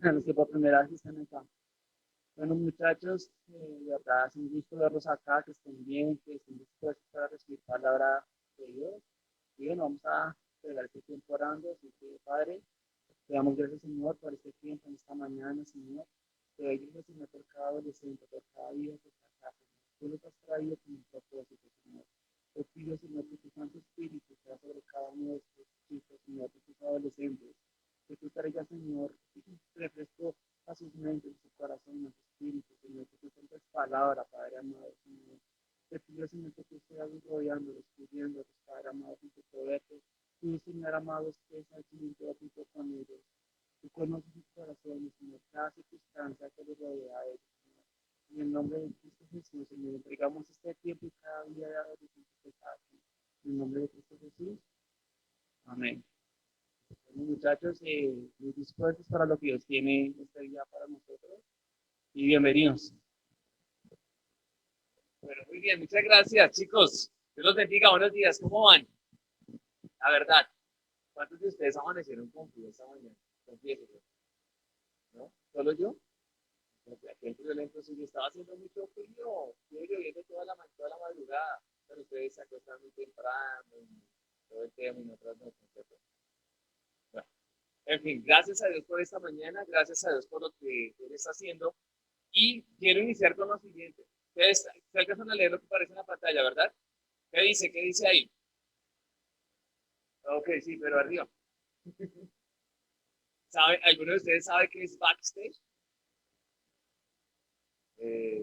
a los que por primera vez están acá. Bueno, muchachos, de verdad es un gusto verlos acá, que estén bien, que estén dispuestos para recibir palabra de Dios. Y bueno, vamos a pegar este tiempo orando, así que Padre, te damos gracias, Señor, por este tiempo en esta mañana, Señor. Te doy gracias, Señor, por cada adolescente, por cada hijo, por cada casa. Tú los has traído con un propósito, Señor. Te pido, Señor, que tu Santo Espíritu sea sobre cada uno de estos chicos, Señor, de estos adolescentes. Que tú traigas, Señor, refresco a sus mentes, a su corazón, a su espíritu, Señor. Que tú tengas palabra, Padre amado, Señor. Te pido, Señor, que tú seas rodeándolos, cubriéndolos, Padre amado, con tu poder. Tú, Señor amado, estés allí en todo tipo con ellos. Tú conoces sus corazones, Señor, cada circunstancia que les rodea a ellos, Señor. En el nombre de Cristo Jesús, Señor, entregamos este tiempo y cada día de adoración que está aquí. En el nombre de Cristo Jesús. Amén. Bueno, muchachos, muy dispuestos para lo que Dios tiene este día para nosotros. Y bienvenidos. Bueno, muy bien, muchas gracias, chicos. Dios los bendiga, buenos días, ¿cómo van? La verdad, ¿cuántos de ustedes amanecieron con frío esta mañana? Confiésenlo, ¿no? ¿Solo yo? Porque aquí en Violento sí estaba haciendo mucho frío, estuve lloviendo toda la madrugada, pero ustedes se acuestan muy temprano y todo el tema y nosotros no, ¿cierto? Bueno, en fin, gracias a Dios por esta mañana, gracias a Dios por lo que Él está haciendo y quiero iniciar con lo siguiente. Ustedes se alcanzan a leer lo que aparece en la pantalla, ¿verdad? ¿Qué dice? ¿Qué dice ahí? Ok, sí, pero arriba. ¿Sabe, ¿alguno de ustedes sabe qué es backstage?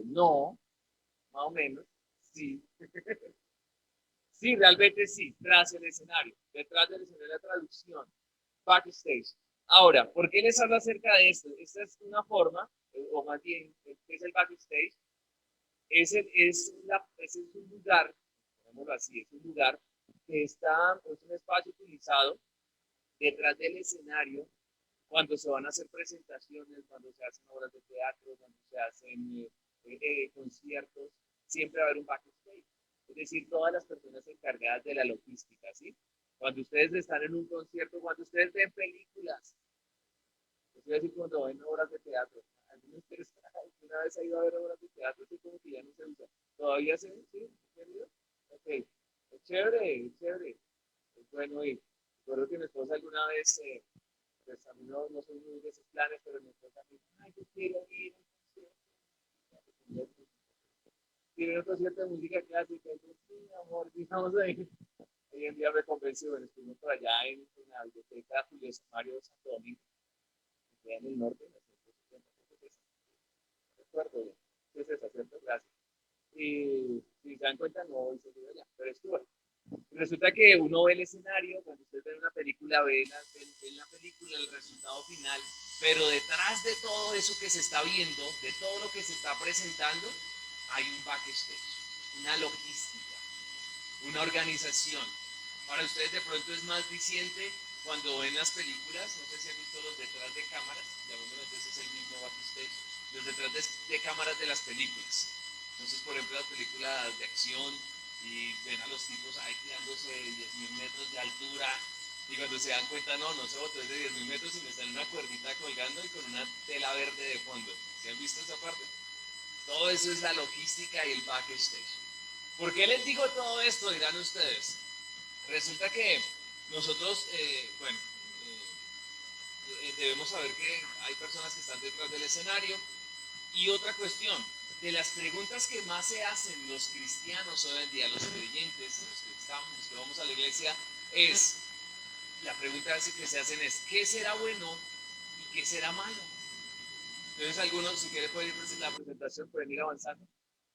No, más o menos, sí. Sí, realmente sí, tras el escenario, detrás del escenario de la traducción, backstage. Ahora, ¿por qué les hablo acerca de esto? Esta es una forma, o más bien, ¿qué es el backstage? Es un lugar, digámoslo así, es un lugar que está, es un espacio utilizado detrás del escenario cuando se van a hacer presentaciones, cuando se hacen obras de teatro, cuando se hacen conciertos, siempre va a haber un backstage. Es decir, todas las personas encargadas de la logística, ¿sí? Cuando ustedes están en un concierto, cuando ustedes ven películas, es decir, cuando ven obras de teatro, ¿alguna de ustedes alguna vez ha ido a ver obras de teatro? Así como que ya no se usa. ¿Todavía se ven? ¿Sí? ¿Querido? Ok. Es chévere, es chévere. Es bueno ir. Recuerdo que mi esposa alguna vez pues a mí no soy muy de esos planes, pero mi esposa me dice, ay, yo quiero ir a un concierto. Quiero ir a un concierto de música clásica. Y yo, sí, amor, sí, vamos a ir. Hoy en día me convenció, bueno, estuvimos por allá en la biblioteca Julio Mario Santo Domingo, que queda en el norte, en la 170, no recuerdo bien. ¿Qué es esa, cierto? Gracias. Y si se dan cuenta, no voy seguido allá, pero estuve. Resulta que uno ve el escenario, cuando usted ve una película, ve la película, el resultado final, pero detrás de todo eso que se está viendo, de todo lo que se está presentando, hay un backstage, una logística, una organización. Para ustedes de pronto es más diciente cuando ven las películas, no sé si han visto los detrás de cámaras, llamémoslo entonces el mismo backstage, los detrás de cámaras de las películas. Entonces, por ejemplo, las películas de acción y ven a los tipos ahí tirándose 10.000 metros de altura y cuando se dan cuenta, no, no se botó desde 10.000 metros, sino está en una cuerdita colgando y con una tela verde de fondo. ¿Se han visto esa parte? Todo eso es la logística y el backstage. ¿Por qué les digo todo esto? Dirán ustedes. Resulta que nosotros, bueno, debemos saber que hay personas que están detrás del escenario. Y otra cuestión, de las preguntas que más se hacen los cristianos hoy en día, los creyentes, los que vamos a la iglesia, es, la pregunta que se hacen es, ¿qué será bueno y qué será malo? Entonces algunos, si quieren pueden ir la presentación, pueden ir avanzando.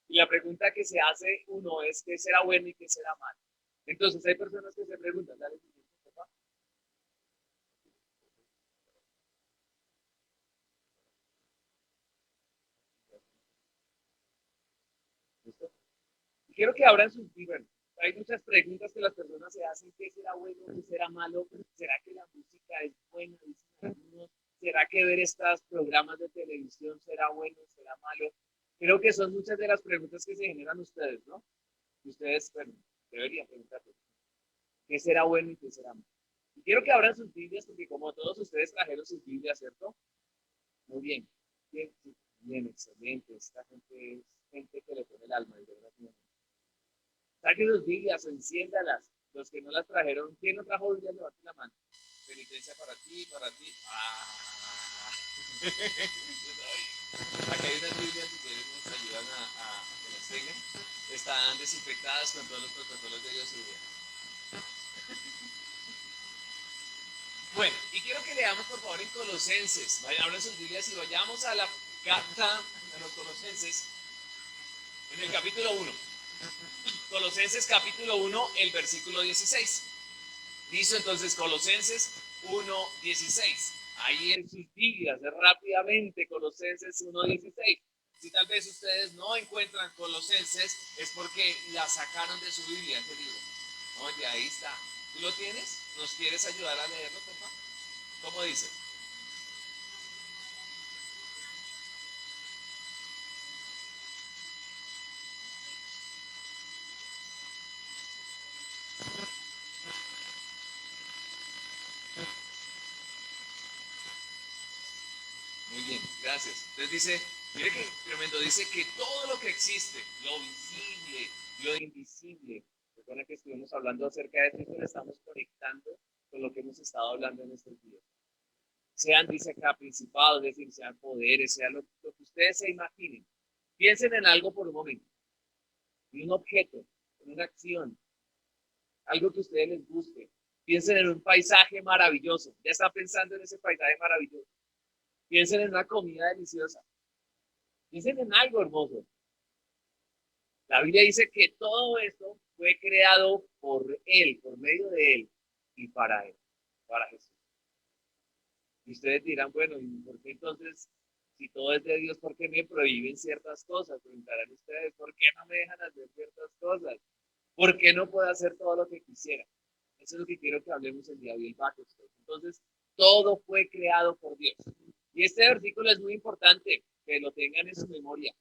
Y la pregunta que se hace uno es, ¿qué será bueno y qué será malo? Entonces hay personas que se preguntan, dale, papá. ¿Listo? Y quiero que abran sus libros. Hay muchas preguntas que las personas se hacen, ¿qué será bueno, qué será malo? ¿Será que la música es buena? Dicen algunos. ¿Será que ver estos programas de televisión será bueno, será malo? Creo que son muchas de las preguntas que se generan ustedes, ¿no? Y ustedes, bueno, deberían preguntarse, ¿qué será bueno y qué será malo? Y quiero que abran sus Biblias porque como todos ustedes trajeron sus Biblias, ¿cierto? Muy bien. Bien, bien, excelente. Esta gente es gente que le pone el alma, de verdad. Saquen sus Biblias o enciéndalas. Los que no las trajeron, ¿quién no trajo Biblia? Levante la mano. Penitencia para ti, para ti. Ah. Aquí hay unas Biblias que nos ayudan a que las tengan. Están desinfectadas con todos los protocolos de bioseguridad. Bueno, y quiero que leamos por favor en Colosenses. Abran sus Biblias y vayamos a la carta de los Colosenses en el capítulo 1. Colosenses capítulo 1, el versículo 16. Dice entonces Colosenses 1:16. Ahí en sus Biblias, rápidamente, Colosenses 1:16. Si tal vez ustedes no encuentran Colosenses, es porque la sacaron de su Biblia, este libro. Oye, ahí está. ¿Tú lo tienes? ¿Nos quieres ayudar a leerlo, por favor? ¿Cómo dice? Muy bien, gracias. Entonces dice, mire que tremendo, dice que todo lo que existe, lo visible, lo invisible, recuerda que estuvimos hablando acerca de esto y lo estamos conectando con lo que hemos estado hablando en estos días. Sean, dice acá, principados, es decir, sean poderes, sea lo que ustedes se imaginen. Piensen en algo por un momento, en un objeto, en una acción, algo que a ustedes les guste. Piensen en un paisaje maravilloso. Ya están pensando en ese paisaje maravilloso. Piensen en una comida deliciosa. Piensen en algo hermoso. La Biblia dice que todo esto fue creado por Él, por medio de Él y para Él, para Jesús. Y ustedes dirán, bueno, ¿y por qué entonces, si todo es de Dios, por qué me prohíben ciertas cosas? Preguntarán ustedes, ¿por qué no me dejan hacer ciertas cosas? ¿Por qué no puedo hacer todo lo que quisiera? Eso es lo que quiero que hablemos el día de hoy. Entonces, todo fue creado por Dios. Y este versículo es muy importante que lo tengan en su memoria,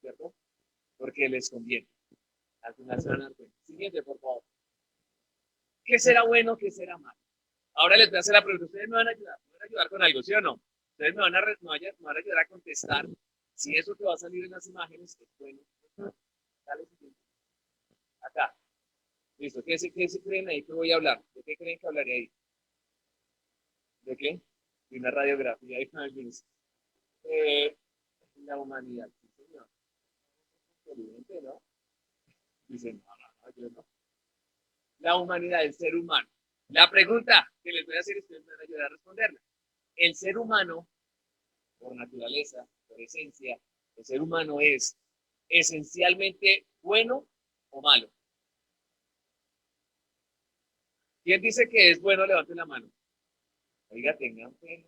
¿cierto? Porque les conviene. Al final se van a dar cuenta. Siguiente, por favor. ¿Qué será bueno? ¿Qué será malo? Ahora les voy a hacer la pregunta. Ustedes me van a ayudar, con algo, ¿sí o no? Ustedes me van a ayudar a contestar si eso que va a salir en las imágenes es bueno. Dale, siguiente. Acá. Listo. ¿Qué se creen ahí que voy a hablar? ¿De qué creen que hablaré ahí? ¿De qué? De una radiografía. Eh, la humanidad. Sí, señor. Evidente, ¿no? Dicen, no, yo no. La humanidad, el ser humano. La pregunta que les voy a hacer, ustedes me van a ayudar a responderla. El ser humano, por naturaleza, por esencia, el ser humano es esencialmente bueno o malo. ¿Quién dice que es bueno? Levanten la mano. Oiga, tengan pena.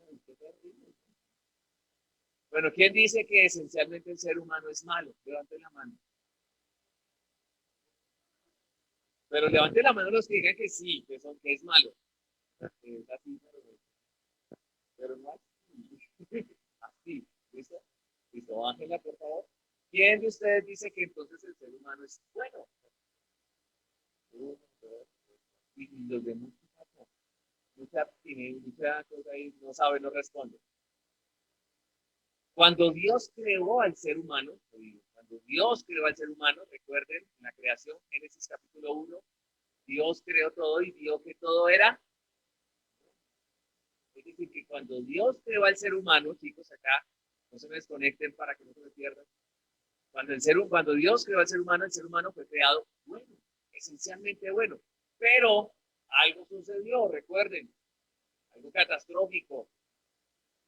Bueno, ¿quién dice que esencialmente el ser humano es malo? Levanten la mano. Pero levanten la mano los que digan que sí, que es malo. Es así, pero no así. Así, ¿listo? Listo, bájenla, por favor. ¿Quién de ustedes dice que entonces el ser humano es bueno? Y los demás no. Mucha cosa ahí, no sabe, no responde. Cuando Dios creó al ser humano, recuerden, en la creación, Génesis capítulo 1, Dios creó todo y vio que todo era. Es decir, que cuando Dios creó al ser humano, chicos, acá, no se me desconecten para que no se me pierdan. Cuando Dios creó al ser humano, el ser humano fue creado bueno, esencialmente bueno. Pero algo sucedió, recuerden, algo catastrófico,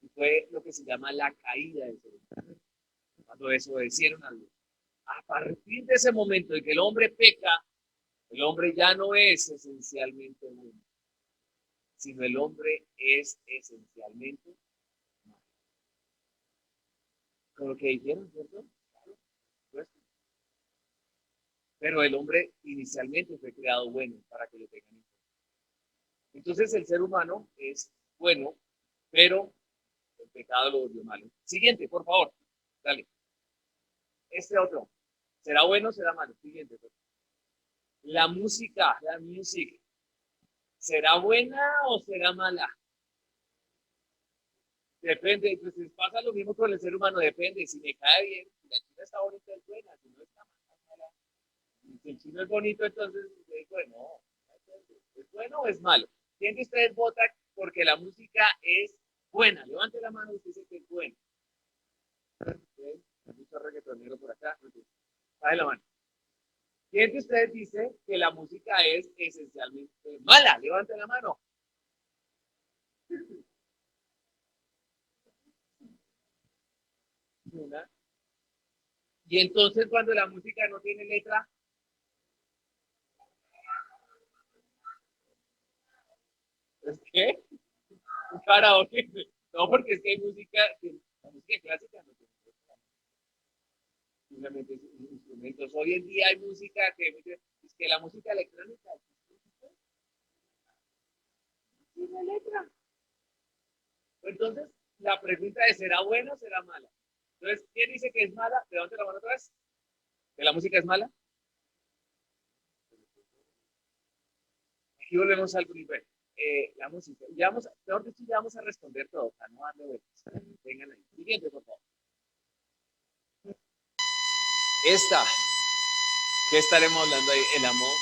y fue lo que se llama la caída del ser humano, cuando desobedecieron a Dios. A partir de ese momento en que el hombre peca, el hombre ya no es esencialmente bueno, sino el hombre es esencialmente malo. Con lo que dijeron, ¿cierto? Claro, pues, pero el hombre inicialmente fue creado bueno, para que lo tengan en cuenta. Entonces el ser humano es bueno, pero el pecado lo volvió malo. Siguiente, por favor. Dale. Este otro. ¿Será bueno o será malo? Siguiente. Por favor. La música, la music, ¿será buena o será mala? Depende, pues pasa lo mismo con el ser humano, depende. Si me cae bien, si la china está bonita, es buena, si no está mala. Si el chino es bonito, entonces es bueno. ¿Es bueno o es malo? ¿Quién de ustedes vota porque la música es buena? Levante la mano y dice que es buena. ¿Okay? Hay mucho reggaetonero por acá. Baje la mano. ¿Quién de ustedes dice que la música es esencialmente mala? Levante la mano. Una. Y entonces cuando la música no tiene letra, ¿es qué? Un karaoke. No, porque es que hay música, la música clásica no tiene letra. Simplemente es instrumentos. Hoy en día hay música es que la música electrónica tiene letra. Entonces, la pregunta es, ¿será buena o será mala? Entonces, ¿quién dice que es mala? Levante la mano otra vez. ¿Que la música es mala? Aquí volvemos al primer. La música. Ya vamos, mejor dicho, ya vamos a responder todo. Para no darle vueltas. Vengan ahí. Siguiente, por favor. Esta. ¿Qué estaremos hablando ahí? El amor.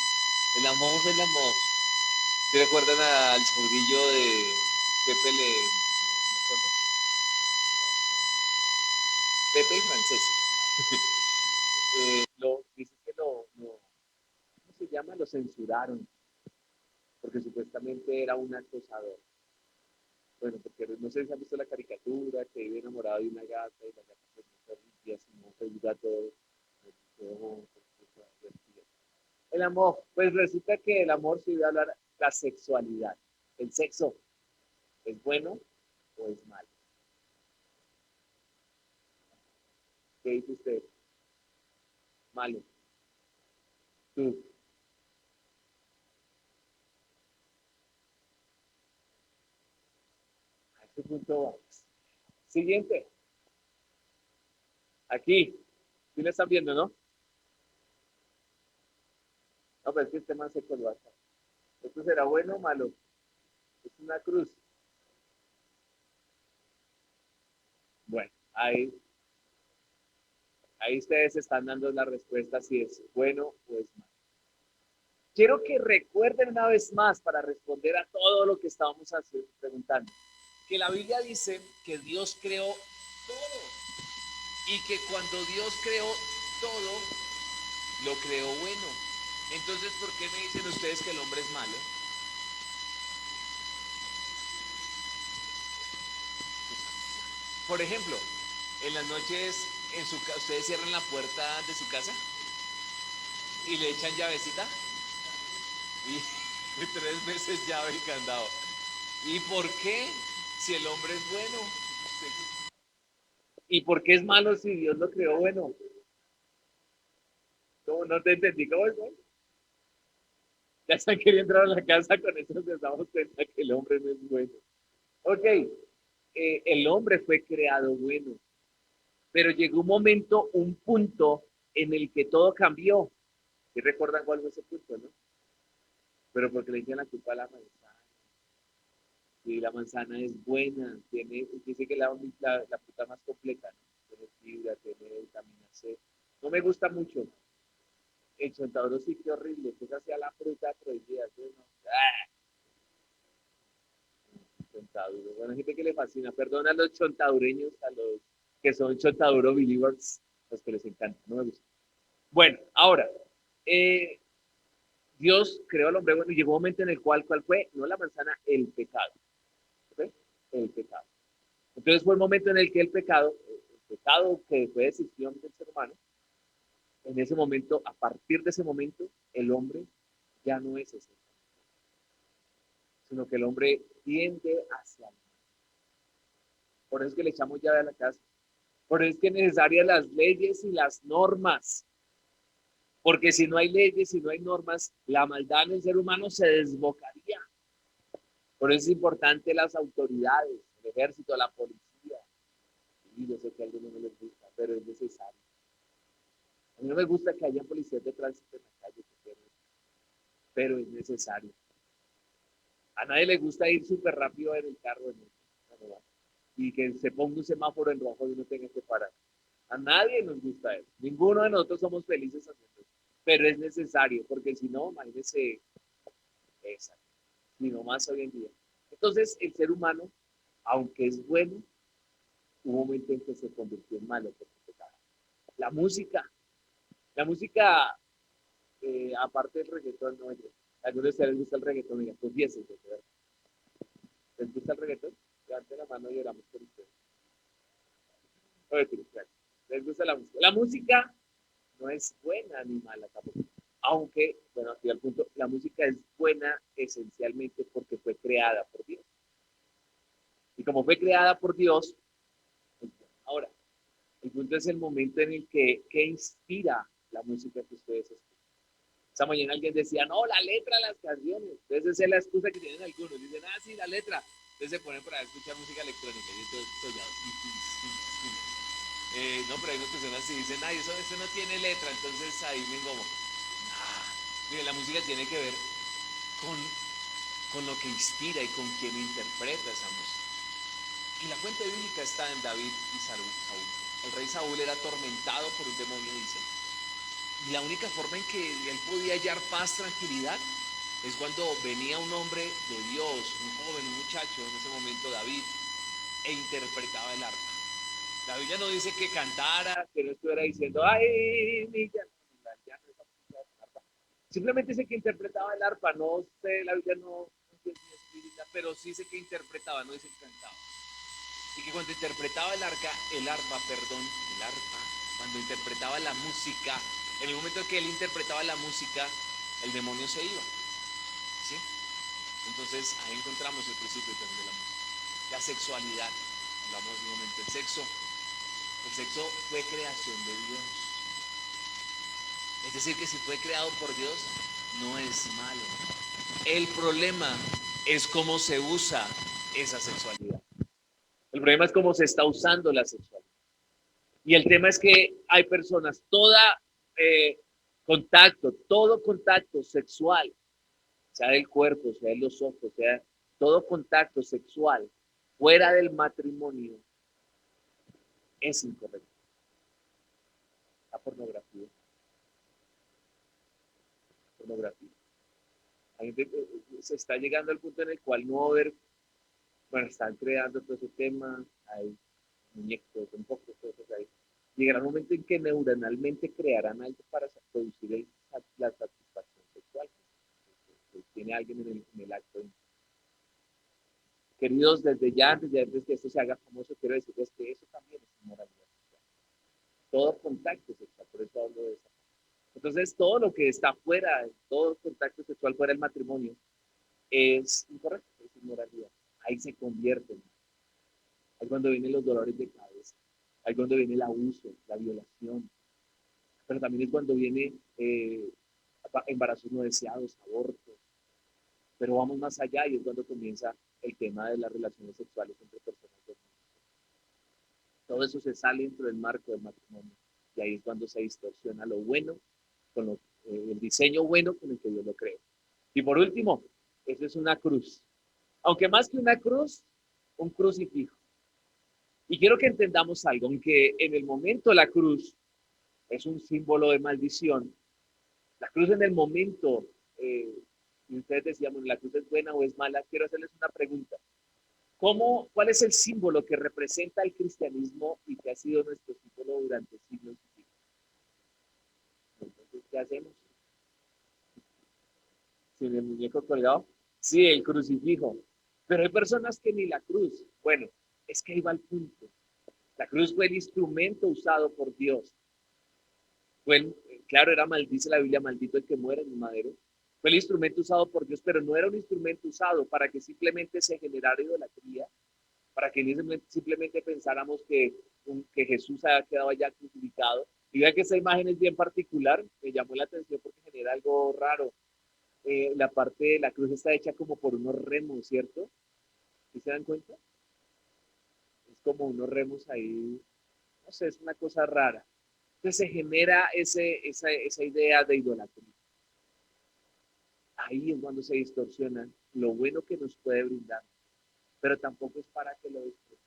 El amor es el amor. ¿Se recuerdan al chaurillo de Pepe le... ¿Me acuerdo? Pepe el francés. Dice que ¿cómo se llama? Lo censuraron porque supuestamente era un acosador. Bueno, porque no sé si han visto la caricatura, que vive enamorado de una gata y la gata pues no se limpia, sino que el gato el amor, pues resulta que el amor se iba a hablar la sexualidad. El sexo, ¿es bueno o es malo? ¿Qué dice usted? Malo. Tú, a este punto vamos. Siguiente, aquí, ¿sí lo están viendo, no? No, pero es que este man se coló acá. ¿Esto será bueno o malo? Es una cruz. Bueno, ahí ustedes están dando la respuesta si es bueno o es malo. Quiero que recuerden una vez más para responder a todo lo que estábamos preguntando, que la Biblia dice que Dios creó todo y que cuando Dios creó todo, lo creó bueno. Entonces, ¿por qué me dicen ustedes que el hombre es malo? Por ejemplo, en las noches ustedes cierran la puerta de su casa y le echan llavecita y 3 veces llave y candado. ¿Y por qué? Si el hombre es bueno. ¿Y por qué es malo si Dios lo creó bueno? ¿Cómo no te entendí? ¿Cómo es? Bueno? Ya están queriendo entrar a la casa con eso nos damos cuenta que el hombre no es bueno. Ok, el hombre fue creado bueno, pero llegó un momento, un punto en el que todo cambió. ¿Y recuerdan cuál fue ese punto, no? Pero porque le echan la culpa a la manzana. Y la manzana es buena, dice que la fruta más completa, ¿no? Tiene fibra, tiene vitamina C. No me gusta mucho. El chontaduro sí que horrible, pues hacía la fruta prohibida. ¿No? Chontaduro. Bueno, hay gente que le fascina. Perdona a los chontadureños, a los que son chontaduro believers, los que les encanta, no me gusta. Bueno, ahora, eh, Dios creó al hombre bueno y llegó un momento en el ¿cuál fue? No la manzana, el pecado. ¿Okay? El pecado. Entonces fue el momento en el que el pecado que fue decisión del ser humano, en ese momento, a partir de ese momento, el hombre ya no es ese, sino que el hombre tiende hacia el mal. Por eso es que le echamos llave a la casa. Por eso es que es necesaria las leyes y las normas. Porque si no hay leyes, si no hay normas, la maldad en el ser humano se desbocaría. Por eso es importante las autoridades, el ejército, la policía. Y yo sé que a algunos no les gusta, pero es necesario. A mí no me gusta que haya policías de tránsito en la calle, pero es necesario. A nadie le gusta ir súper rápido en el carro. ¿No? y que se ponga un semáforo en rojo y uno tenga que parar. A nadie nos gusta eso. Ninguno de nosotros somos felices haciendo eso. Pero es necesario, porque si no, imagínese esa, ni más hoy en día. Entonces, el ser humano, aunque es bueno, hubo un momento en que se convirtió en malo. La música, la música, aparte del reggaetón, no, a algunos de ustedes les gusta el reggaetón, mira, pues 10, ¿les gusta el reggaetón? Levanten la mano y oramos por ustedes. Oye, ¿les gusta la música? La música no es buena ni mala tampoco. Aunque, bueno, aquí al punto, la música es buena esencialmente porque fue creada por Dios. Y como fue creada por Dios, pues, ahora, el punto es el momento en el que inspira la música que ustedes escuchan. Esta mañana alguien decía, no, la letra de las canciones. Entonces esa es la excusa que tienen algunos. Dicen, ah, sí, la letra. Entonces se ponen para escuchar música electrónica. Y entonces, no, pero hay unas personas que dicen, ay, eso no tiene letra. Entonces ahí me engomo. Ah, mire, la música tiene que ver con, con lo que inspira y con quien interpreta esa música. Y la fuente bíblica está en David y Saúl. El rey Saúl era atormentado por un demonio, dice. Y la única forma en que él podía hallar paz, tranquilidad, es cuando venía un hombre de Dios, un joven, un muchacho, en ese momento David, e interpretaba el arpa. La Biblia no dice que cantara, que no estuviera diciendo, ay, niña, ya no es arpa. Simplemente dice que interpretaba el arpa, no sé, la Biblia no dice espírita, pero sí dice que interpretaba, no dice que cantaba. Y que cuando interpretaba el arpa, cuando interpretaba la música, en el momento en que él interpretaba la música, el demonio se iba. ¿Sí? Entonces ahí encontramos el principio también de la música. La sexualidad, hablamos de un momento, el sexo fue creación de Dios. Es decir, que si fue creado por Dios, no es malo. El problema es cómo se usa esa sexualidad. El problema es cómo se está usando la sexualidad. Y el tema es que hay personas, eh, todo contacto sexual, sea del cuerpo, sea de los ojos, sea todo contacto sexual fuera del matrimonio es incorrecto. La pornografía, pornografía. Se está llegando al punto en el cual no va a haber, bueno, están creando todo ese tema, hay muñecos, un poco cosas ahí. Llegará un momento en que neuronalmente crearán algo para producir la satisfacción sexual que tiene alguien en el acto. Queridos, desde ya, antes que esto se haga famoso, quiero decirles que eso también es inmoralidad sexual. Todo contacto sexual, por eso hablo de eso. Entonces, todo lo que está fuera, todo contacto sexual fuera del matrimonio, es incorrecto, es inmoralidad. Ahí se convierte. Ahí es cuando vienen los dolores de cabeza. Ahí es cuando viene el abuso, la violación. Pero también es cuando viene embarazos no deseados, abortos. Pero vamos más allá y es cuando comienza el tema de las relaciones sexuales entre personas del mundo. Todo eso se sale dentro del marco del matrimonio. Y ahí es cuando se distorsiona lo bueno, con el diseño bueno con el que Dios lo creó. Y por último, eso es una cruz. Aunque más que una cruz, un crucifijo. Y quiero que entendamos algo, aunque en el momento la cruz es un símbolo de maldición, la cruz en el momento, y ustedes decían, la cruz es buena o es mala, quiero hacerles una pregunta. ¿Cuál es el símbolo que representa el cristianismo y que ha sido nuestro símbolo durante siglos y siglos? Entonces, ¿qué hacemos? ¿Sin el muñeco colgado? Sí, el crucifijo. Pero hay personas que ni la cruz. Bueno, es que ahí va el punto. La cruz fue el instrumento usado por Dios. Fue, claro, dice la Biblia, maldito el que muere en un madero. Fue el instrumento usado por Dios, pero no era un instrumento usado para que simplemente se generara idolatría, para que simplemente pensáramos que Jesús había quedado allá crucificado. Y vea que esa imagen es bien particular, me llamó la atención porque genera algo raro. La parte de la cruz está hecha como por unos remos, ¿cierto? ¿Sí se dan cuenta? Es como unos remos ahí, no sé, es una cosa rara. Entonces se genera esa idea de idolatría. Ahí es cuando se distorsiona lo bueno que nos puede brindar, pero tampoco es para que lo disfrutemos.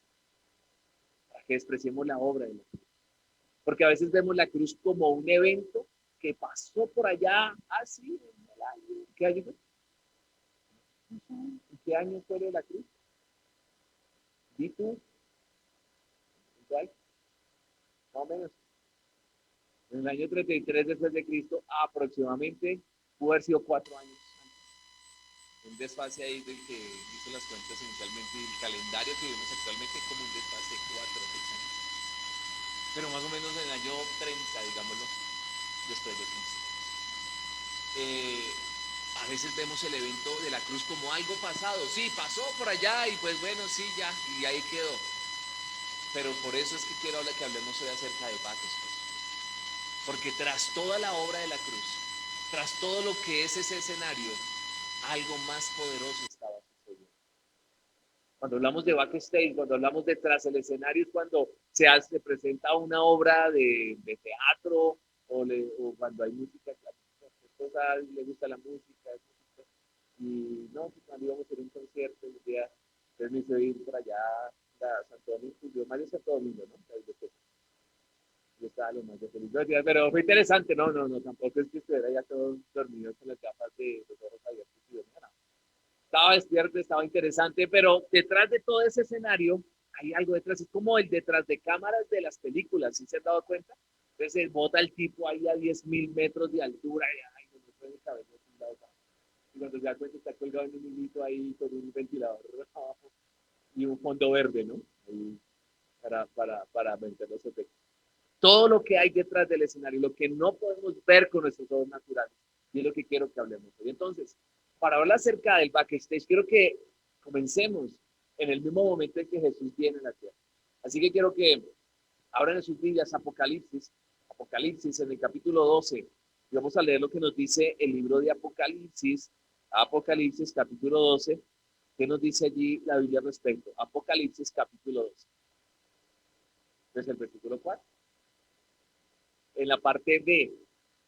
que despreciemos la obra de la cruz. Porque a veces vemos la cruz como un evento que pasó por allá, así, en el año. ¿Qué año fue? ¿En qué año fue de la cruz? ¿Y tú? ¿Cuál? Más o menos. En el año 33 después de Cristo, aproximadamente, pudo haber sido 4 años antes. Un desfase ahí del que hizo las cuentas inicialmente y el calendario que vivimos actualmente como un desfase de 4 o 6 años. Pero más o menos en el año 30, digámoslo, después de Cristo. Eh, a veces vemos el evento de la cruz como algo pasado. Sí, pasó por allá y pues bueno, sí, ya, y ahí quedó. Pero por eso es que quiero que hablemos hoy acerca de Backstone. Porque tras toda la obra de la cruz, tras todo lo que es ese escenario, algo más poderoso estaba sucediendo. Cuando hablamos de backstage, cuando hablamos de tras el escenario, es cuando se presenta una obra de teatro o cuando hay música. A mi esposa le gusta la música, y no, pues cuando íbamos a hacer un concierto, un día, entonces me hizo ir por allá a Santo Domingo, yo más de Santo Domingo, ¿no? Yo estaba lo más de feliz. Pero fue interesante, no, tampoco es que estuviera ya todo dormido con las gafas de los ojos abiertos. No. Estaba despierto, estaba interesante, pero detrás de todo ese escenario hay algo detrás, es como el detrás de cámaras de las películas, ¿sí se han dado cuenta? Entonces bota el tipo ahí a 10.000 metros de altura y ay, no puede el cabello de un lado. Y cuando se da cuenta está colgado en un hilito ahí con un ventilador abajo y un fondo verde, ¿no? Ahí para meter los efectos. Todo lo que hay detrás del escenario, lo que no podemos ver con nuestros ojos naturales. Y es lo que quiero que hablemos hoy. Entonces, para hablar acerca del backstage, quiero que comencemos en el mismo momento en que Jesús viene a la tierra. Así que quiero que abran en sus Biblias Apocalipsis en el capítulo 12. Y vamos a leer lo que nos dice el libro de Apocalipsis capítulo 12. ¿Qué nos dice allí la Biblia al respecto? Apocalipsis capítulo 12. Desde el versículo 4. En la parte B,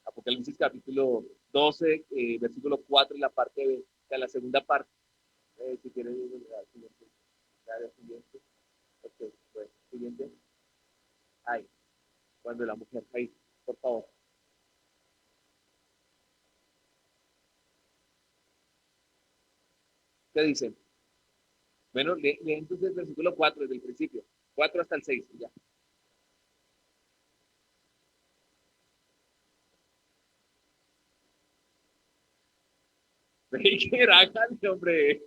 Apocalipsis capítulo 12, versículo 4, en la parte B, o sea, la segunda parte. Si quieres, siguiente. Ok, pues, siguiente. Ahí, cuando la mujer, ahí, por favor. ¿Qué dicen? Bueno, lee entonces el versículo 4 desde el principio, 4 hasta el 6, ya. ¿Qué era, hombre?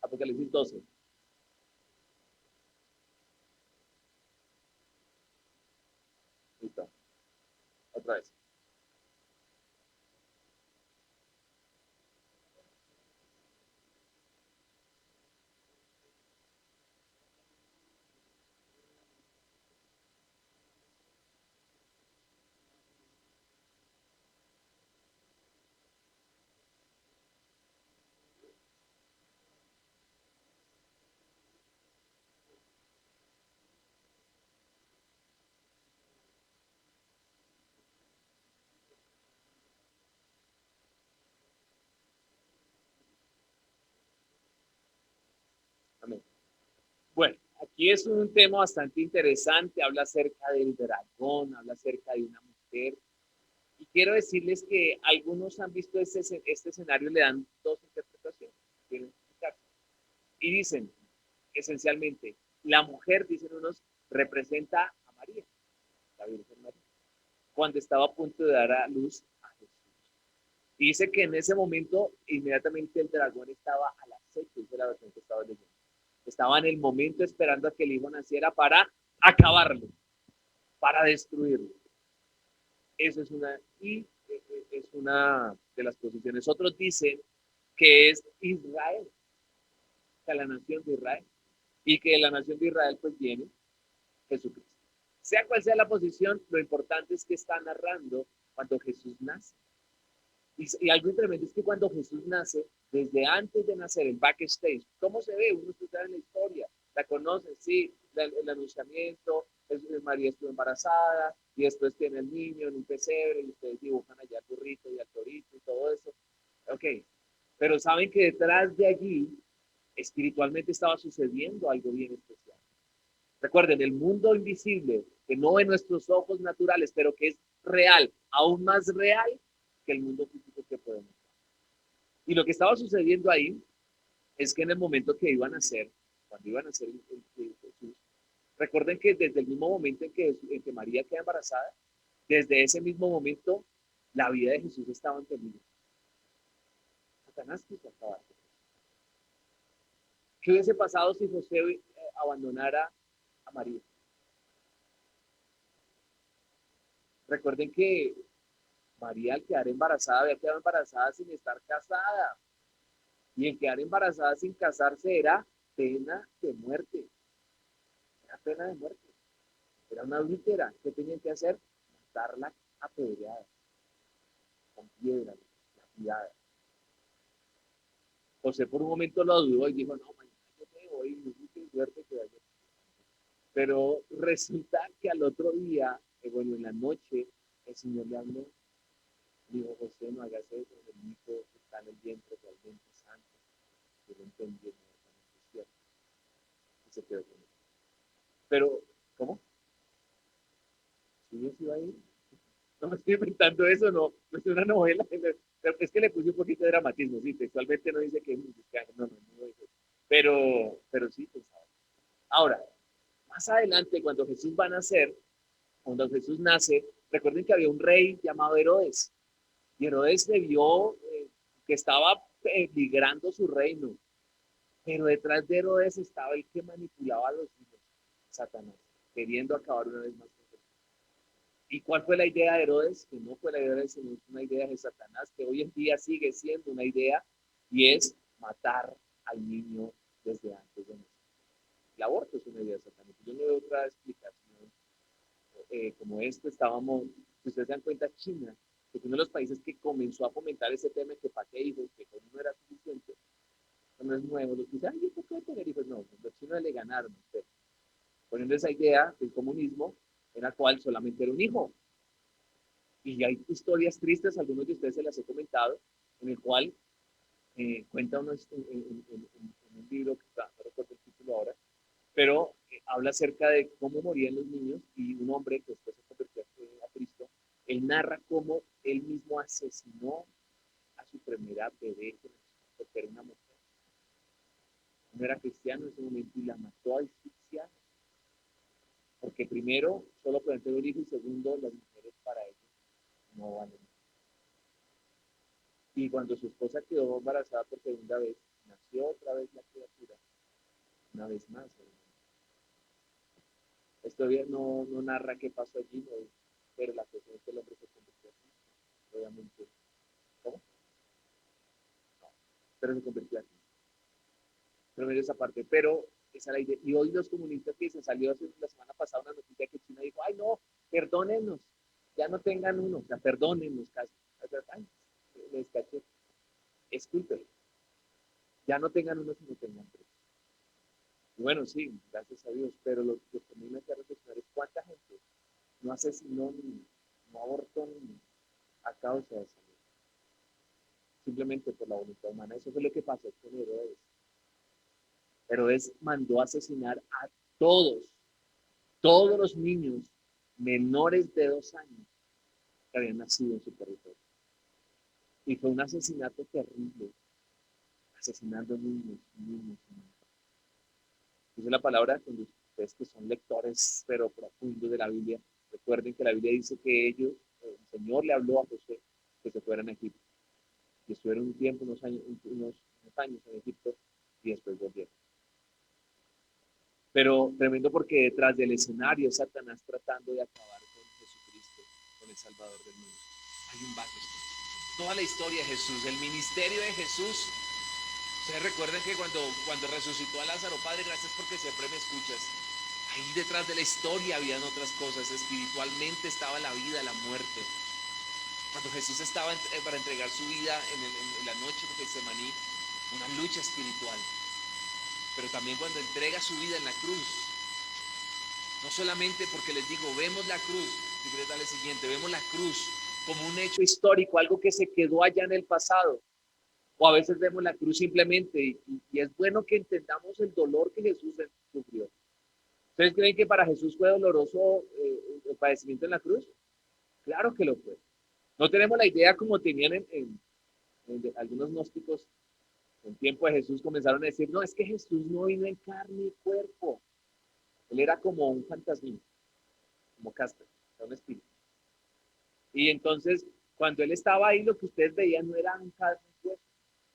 Apocalipsis 12. Listo, otra vez. Amén. Bueno, aquí es un tema bastante interesante, habla acerca del dragón, habla acerca de una mujer. Y quiero decirles que algunos han visto este escenario, le dan dos interpretaciones. Y dicen, esencialmente, la mujer, dicen unos, representa a María, la Virgen María, cuando estaba a punto de dar a luz a Jesús. Y dice que en ese momento, inmediatamente el dragón estaba al acecho, es la versión que estaba leyendo. Estaba en el momento esperando a que el hijo naciera para acabarlo, para destruirlo. Eso es una de las posiciones. Otros dicen que es Israel, o sea, la nación de Israel, y que de la nación de Israel pues viene Jesucristo. Sea cual sea la posición, lo importante es que está narrando cuando Jesús nace. Y algo tremendo es que cuando Jesús nace, desde antes de nacer, el backstage, ¿cómo se ve? Uno sabe en la historia, la conoce, sí, el anunciamiento, María estuvo embarazada y después tiene el niño en un pesebre y ustedes dibujan allá el burrito y el torito y todo eso. Ok, pero saben que detrás de allí espiritualmente estaba sucediendo algo bien especial. Recuerden, el mundo invisible, que no ve nuestros ojos naturales, pero que es real, aún más real que el mundo físico que podemos ver. Y lo que estaba sucediendo ahí es que en el momento que iban a ser, cuando iban a ser Jesús, recuerden que desde el mismo momento en que María queda embarazada, desde ese mismo momento, la vida de Jesús estaba en peligro. Satanás quiso acabar. ¿Qué hubiese pasado si José abandonara a María? Recuerden que María al quedar embarazada había quedado embarazada sin estar casada. Y el quedar embarazada sin casarse era pena de muerte. Era pena de muerte. Era una adúltera. ¿Qué tenían que hacer? Matarla apedreada, con piedras, lapidada. José por un momento lo dudó y dijo, no, mañana yo me voy, qué suerte que vaya. Pero resulta que al otro día, bueno, en la noche, el Señor le habló. Dijo, José, no hagas eso, el hijo que está en el vientre realmente es santo. Yo lo entendí, no es cierto. Y se quedó con él. Pero, ¿cómo? ¿Sí yo iba a ir? No me estoy inventando eso, no es una novela. Es que le puse un poquito de dramatismo, sí, textualmente no dice que es mexicano, no dice. Pero sí, pensaba. Ahora, más adelante, cuando Jesús va a nacer, cuando Jesús nace, recuerden que había un rey llamado Herodes, y Herodes le vio que estaba migrando su reino, pero detrás de Herodes estaba el que manipulaba a los niños, Satanás, queriendo acabar una vez más con Jesús. ¿Y cuál fue la idea de Herodes? Que no fue la idea de Herodes, sino una idea de Satanás, que hoy en día sigue siendo una idea, y es matar al niño desde antes de nacer. El aborto es una idea de Satanás. Yo no veo otra explicación como esto. Estábamos, si ustedes se dan cuenta, China, que fue uno de los países que comenzó a fomentar ese tema que para qué hijos, que con uno era suficiente, no es nuevo. Los que dicen, ay, ¿yo puedo tener hijos? No, los chinos le ganaron, poniendo esa idea del comunismo en la cual solamente era un hijo. Y hay historias tristes, algunos de ustedes se las he comentado, en el cual cuenta uno en un libro que está, no recuerdo el título ahora, pero habla acerca de cómo morían los niños y un hombre que después se convirtió a Cristo, él narra cómo él mismo asesinó a su primera bebé porque era una mujer. No era cristiano en ese momento y la mató a asfixiar, porque primero solo pueden tener un hijo y segundo las mujeres para ellos no valen. Y cuando su esposa quedó embarazada por segunda vez, nació otra vez la criatura, una vez más. La historia no narra qué pasó allí, no, pero la cuestión es que el hombre se convirtió así, obviamente. ¿Cómo? No, pero se convirtió así. Pero mira esa parte, pero esa es la idea. Y hoy los comunistas que se salió hace la semana pasada una noticia que China dijo, ay no, perdónennos, ya no tengan uno, o sea, perdónennos casi. Ay, les caché, disculpen, ya no tengan uno, sino tengan tres. Y bueno, sí, gracias a Dios, pero lo que a mí me hace reflexionar es cuánta gente no asesinó ni no abortó ni a causa de eso, simplemente por la voluntad humana. Eso fue lo que pasó con Herodes. Herodes mandó a asesinar a todos los niños menores de 2 años que habían nacido en su territorio. Y fue un asesinato terrible, asesinando niños, niños, niños. Dice la palabra, cuando ustedes que son lectores, pero profundos de la Biblia, recuerden que la Biblia dice que ellos, el Señor le habló a José que se fueran a Egipto. Y estuvieron un tiempo, unos años en Egipto y después volvieron. Pero tremendo porque detrás del escenario Satanás tratando de acabar con Jesucristo, con el Salvador del mundo. Hay un backstage. Toda la historia de Jesús, el ministerio de Jesús. Ustedes recuerden que cuando resucitó a Lázaro, Padre, gracias porque siempre me escuchas. Ahí detrás de la historia habían otras cosas. Espiritualmente estaba la vida, la muerte. Cuando Jesús estaba para entregar su vida en la noche de Getsemaní, una lucha espiritual. Pero también cuando entrega su vida en la cruz, No solamente porque les digo, vemos la cruz, si quieres darle siguiente, vemos la cruz como un hecho histórico, algo que se quedó allá en el pasado, o a veces vemos la cruz simplemente, y es bueno que entendamos el dolor que Jesús sufrió. ¿Ustedes creen que para Jesús fue doloroso el padecimiento en la cruz? Claro que lo fue. No tenemos la idea como tenían en algunos gnósticos en tiempo de Jesús comenzaron a decir, no, es que Jesús no vino en carne y cuerpo. Él era como un fantasmín, como Casper, era un espíritu. Y entonces, cuando él estaba ahí, lo que ustedes veían no era un carne y hueso.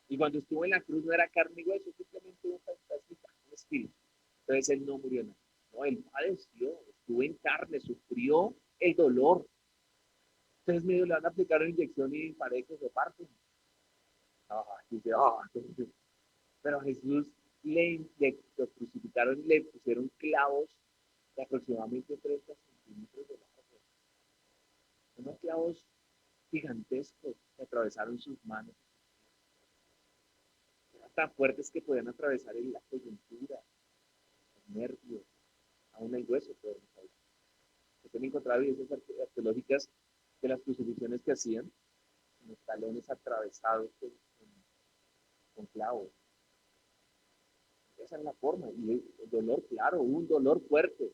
Y cuando estuvo en la cruz no era carne y hueso, simplemente un fantasmita, un espíritu. Entonces él no murió nada. No, él padeció, estuvo en carne, sufrió el dolor. Entonces medio le van a aplicar una inyección y parece que se parte. Dice, pero a Jesús lo crucificaron y le pusieron clavos de aproximadamente 30 centímetros de largo. Unos clavos gigantescos que atravesaron sus manos. Eran tan fuertes que podían atravesar la coyuntura, el nervio, aún el hueso. Se han encontrado evidencias arqueológicas de las crucifixiones que hacían, en los talones atravesados con clavos. Esa es la forma. Y el dolor, claro, un dolor fuerte.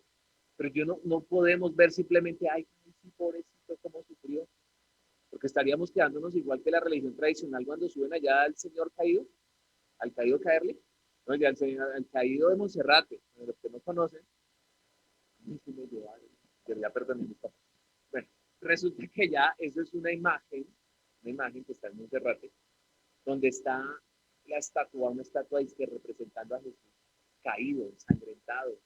Pero yo no podemos ver simplemente, ay, sí, pobrecito, cómo sufrió. Porque estaríamos quedándonos igual que la religión tradicional cuando suben allá al Señor caído, al caído caerle. No, ya al caído de Monserrate, los que no conocen, a mí sí me llevaron. Ya perdón, bueno, resulta que ya eso es una imagen que está en Monserrate, donde está una estatua representando a Jesús caído, ensangrentado,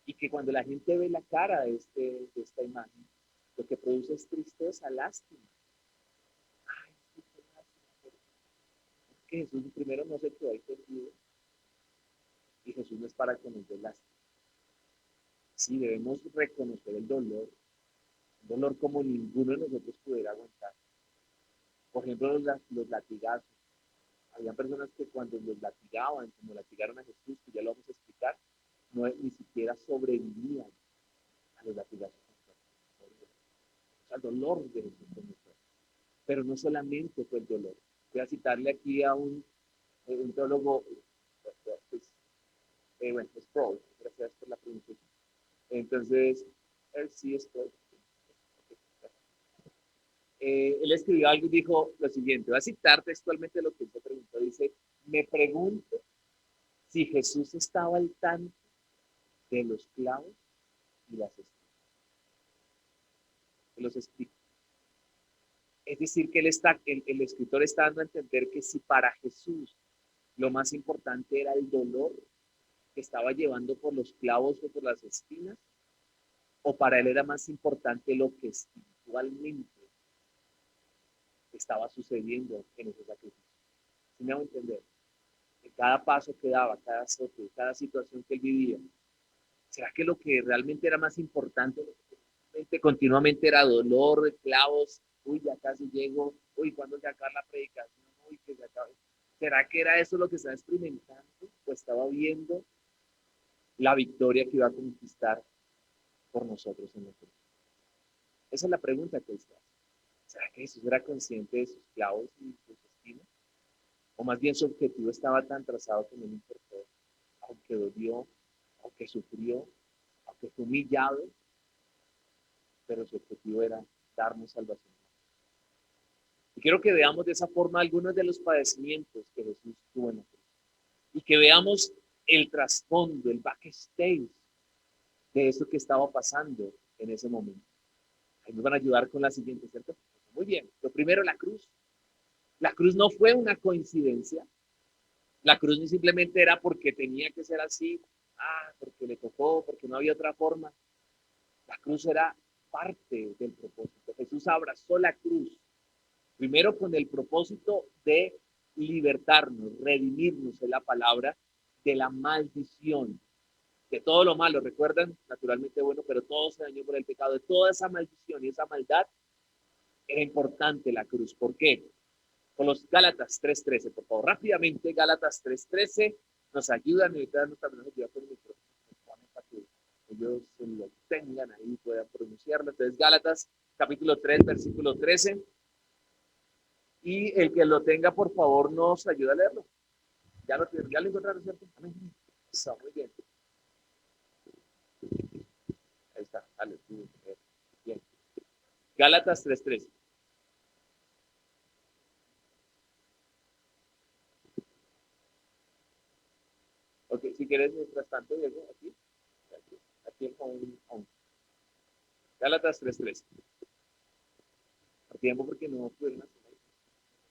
y que cuando la gente ve la cara de esta imagen, lo que produce es tristeza, lástima. Ay, sí, qué lástima. Que Jesús primero no se quedó ahí perdido, y Jesús no es para que nos dé lástima. Sí, debemos reconocer el dolor, un dolor como ninguno de nosotros pudiera aguantar. Por ejemplo, los latigazos. Había personas que cuando los latigaban, como latigaron a Jesús, que ya lo vamos a explicar, no, ni siquiera sobrevivían a los latigazos. O sea, el dolor de Jesús fue muy fuerte. Pero no solamente fue el dolor. Voy a citarle aquí a un teólogo, pues, bueno, Sproul, gracias por la pronunciación. Entonces, él sí Sproul. Él escribió algo y dijo lo siguiente, voy a citar textualmente lo que él se preguntó, dice, me pregunto si Jesús estaba al tanto de los clavos y las espinas. Se los explico. Es decir, que el escritor está dando a entender que si para Jesús lo más importante era el dolor que estaba llevando por los clavos o por las espinas, o para él era más importante lo que espiritualmente estaba sucediendo en ese sacrificio. ¿Sí me hago entender? En cada paso que daba, cada azote, cada situación que él vivía, ¿será que lo que realmente era más importante continuamente era dolor, clavos, uy, ya casi llego, uy, ¿cuándo se acaba la predicación? Uy, que se acaba. ¿Será que era eso lo que estaba experimentando? ¿O estaba viendo la victoria que iba a conquistar por nosotros en la cruz? Esa es la pregunta que él se hace. ¿Será que Jesús era consciente de sus clavos y sus espinas? O más bien su objetivo estaba tan trazado que no le importó, aunque dolió, aunque sufrió, aunque fue humillado, pero su objetivo era darnos salvación. Y quiero que veamos de esa forma algunos de los padecimientos que Jesús tuvo en la cruz. Y que veamos el trasfondo, el backstage de eso que estaba pasando en ese momento. Ahí nos van a ayudar con la siguiente, ¿cierto? Muy bien. Lo primero, la cruz. La cruz no fue una coincidencia. La cruz ni simplemente era porque tenía que ser así, porque le tocó, porque no había otra forma. La cruz era parte del propósito. Jesús abrazó la cruz, primero con el propósito de libertarnos, redimirnos en la palabra de la maldición, de todo lo malo, recuerdan, naturalmente bueno, pero todo se dañó por el pecado, de toda esa maldición y esa maldad, era importante la cruz. ¿Por qué? Con los Gálatas 3:13, por favor, rápidamente, Gálatas 3:13, nos ayudan y ahorita también nos ayuda con el micrófono. ellos lo tengan ahí, puedan pronunciarlo. Entonces, Gálatas capítulo 3, versículo 13. Y el que lo tenga, por favor, nos ayuda a leerlo. Ya lo encontraron, ¿cierto? Amén. Está muy bien. Ahí está. Dale, bien. Gálatas 3:13. Ok, si quieres, mientras tanto, Diego, aquí on. Gálatas 3:13. A tiempo porque no pudieron hacer ahí.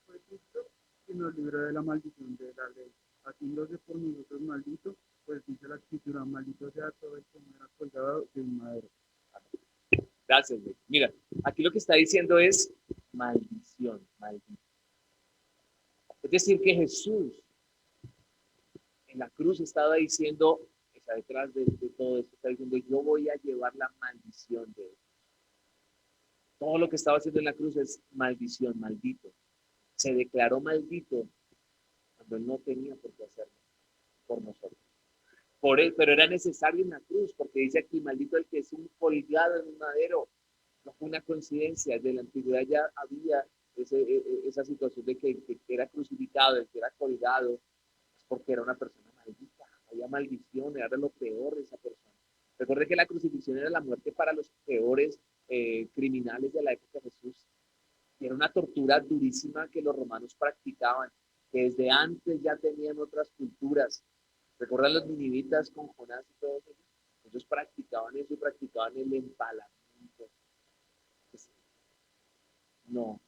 Fue Cristo quien nos libró de la maldición de la ley, haciéndose por nosotros maldito, pues dice la escritura, maldito sea todo el que muera colgado de un madero. Gracias, güey. Mira, aquí lo que está diciendo es maldición, maldición. Es decir, que Jesús en la cruz estaba diciendo, está detrás de todo esto, está diciendo, yo voy a llevar la maldición de él. Todo lo que estaba haciendo en la cruz es maldición, maldito. Se declaró maldito cuando él no tenía por qué hacerlo por nosotros. Por él, pero era necesario en la cruz, porque dice aquí, maldito el que es un colgado en un madero. No fue una coincidencia, de la antigüedad ya había esa situación de que era crucificado, el que era colgado, es porque era una persona maldita, había maldición, era lo peor de esa persona. Recuerde que la crucifixión era la muerte para los peores criminales de la época de Jesús. Y era una tortura durísima que los romanos practicaban, que desde antes ya tenían otras culturas. ¿Recuerdan los ninivitas con Jonás y todos ellos? Ellos practicaban eso y practicaban el empalamiento. No,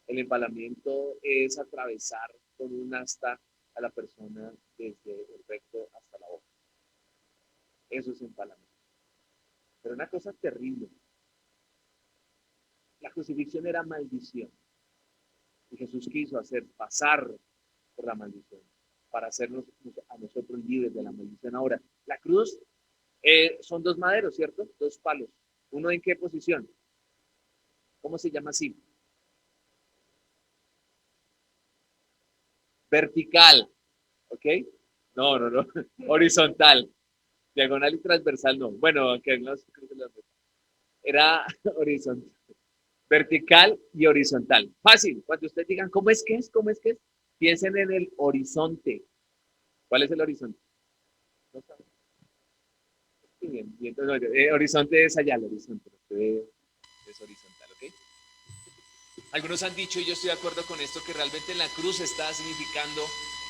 el empalamiento es atravesar con un asta a la persona desde el recto hasta la boca. Eso es empalamiento. Pero una cosa terrible. La crucifixión era maldición. Y Jesús quiso hacer pasar por la maldición para hacernos a nosotros libres de la maldición. Ahora, la cruz son dos maderos, ¿cierto? Dos palos. ¿Uno en qué posición? ¿Cómo se llama así? Vertical, ¿ok? No, no, no. Horizontal. Diagonal y transversal no. Bueno, que no era horizontal. Vertical y horizontal. Fácil. Cuando ustedes digan, ¿cómo es que es? ¿Cómo es que es? Piensen en el horizonte. ¿Cuál es el horizonte? No saben. Bien, bien, entonces, horizonte es allá, el horizonte. Es horizontal, ¿ok? Algunos han dicho, y yo estoy de acuerdo con esto, que realmente en la cruz está significando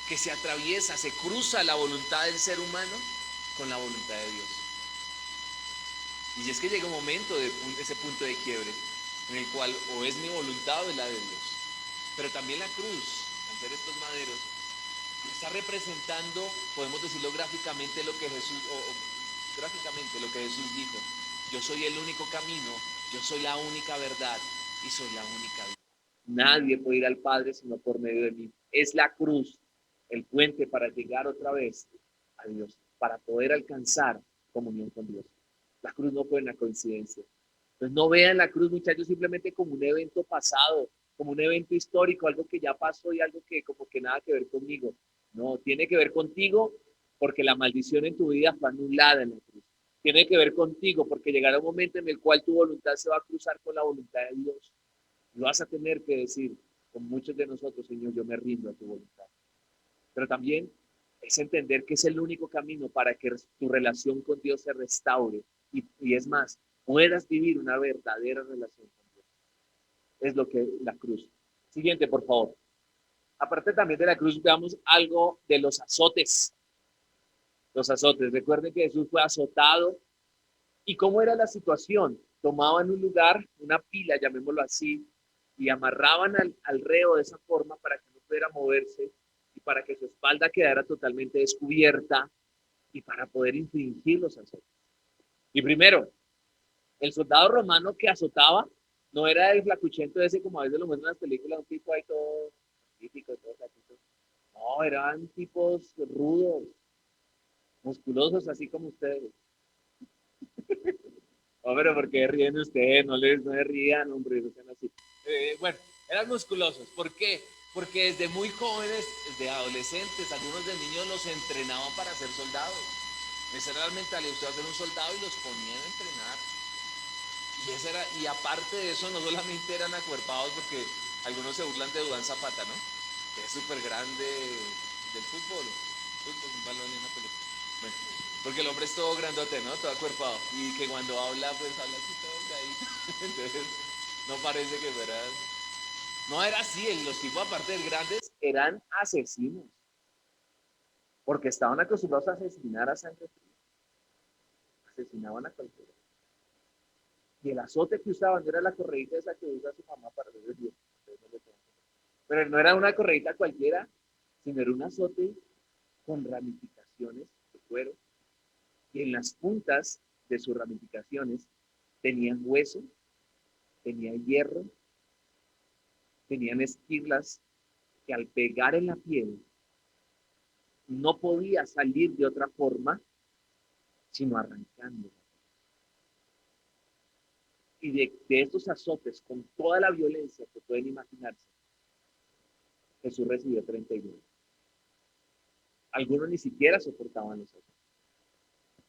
que se atraviesa, se cruza la voluntad del ser humano con la voluntad de Dios. Y es que llega un momento de ese punto de quiebre en el cual o es mi voluntad o es la de Dios. Pero también la cruz, al ser estos maderos, está representando, podemos decirlo gráficamente, lo que Jesús, gráficamente lo que Jesús dijo. Yo soy el único camino, yo soy la única verdad y soy la única vida. Nadie puede ir al Padre sino por medio de mí. Es la cruz, el puente para llegar otra vez a Dios, para poder alcanzar comunión con Dios. La cruz no fue una coincidencia. Entonces no vean la cruz, muchachos, simplemente como un evento pasado, como un evento histórico, algo que ya pasó y algo que como que nada que ver conmigo. No, tiene que ver contigo porque la maldición en tu vida fue anulada en la cruz. Tiene que ver contigo porque llegará un momento en el cual tu voluntad se va a cruzar con la voluntad de Dios. Y vas a tener que decir, con muchos de nosotros, Señor, yo me rindo a tu voluntad. Pero también es entender que es el único camino para que tu relación con Dios se restaure y es más, puedas vivir una verdadera relación con Dios. Es lo que la cruz. Siguiente, por favor. Aparte también de la cruz, veamos algo de los azotes. Los azotes. Recuerden que Jesús fue azotado. ¿Y cómo era la situación? Tomaban un lugar, una pila, llamémoslo así, y amarraban al reo de esa forma para que no pudiera moverse y para que su espalda quedara totalmente descubierta y para poder infringir los azotes. Y primero, el soldado romano que azotaba no era el flacuchento ese como a veces lo muestran en las películas, un tipo ahí todo típico, todo flaquito. No, eran tipos rudos, musculosos, así como ustedes. Oh, pero ¿por qué ríen ustedes? No les rían, hombre, no sean así. Bueno, eran musculosos. ¿Por qué? Porque desde muy jóvenes, desde adolescentes, algunos de niños los entrenaban para ser soldados. Esa era la mentalidad, usted va a ser un soldado y los ponían a entrenar. Y aparte de eso, no solamente eran acuerpados, porque algunos se burlan de Duván Zapata, ¿no? Que es súper grande del fútbol. Fútbol, un balón y una pelota. Bueno, porque el hombre es todo grandote, ¿no? Todo acuerpado. Y que cuando habla, pues habla así todo delgadito. Entonces, no parece que fuera. No era así, los tipos, aparte de grandes, eran asesinos. Porque estaban acostumbrados a asesinar a sangre fría. Asesinaban a cualquiera. Y el azote que usaban no era la correíta esa que usa su mamá para los dientes. Pero no era una correíta cualquiera, sino era un azote con ramificaciones de cuero. Y en las puntas de sus ramificaciones tenían hueso, tenían hierro, tenían esquirlas que al pegar en la piel no podía salir de otra forma sino arrancándola. Y de estos azotes, con toda la violencia que pueden imaginarse, Jesús recibió 39. Algunos ni siquiera soportaban los azotes.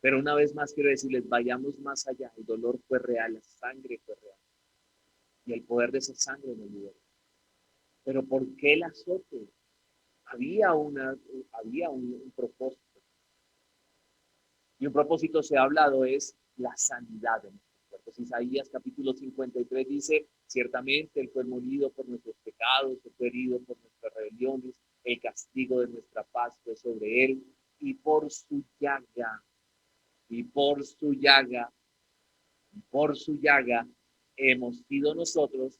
Pero una vez más quiero decirles, vayamos más allá. El dolor fue real, la sangre fue real. Y el poder de esa sangre nos liberó. Pero ¿por qué el azote? Había un propósito. Y un propósito se ha hablado es la sanidad de nuestros cuerpos. Isaías capítulo 53 dice, ciertamente Él fue molido por nuestros pecados, fue herido por nuestras rebeliones, el castigo de nuestra paz fue sobre Él, y por su llaga, y por su llaga, y por su llaga, hemos sido nosotros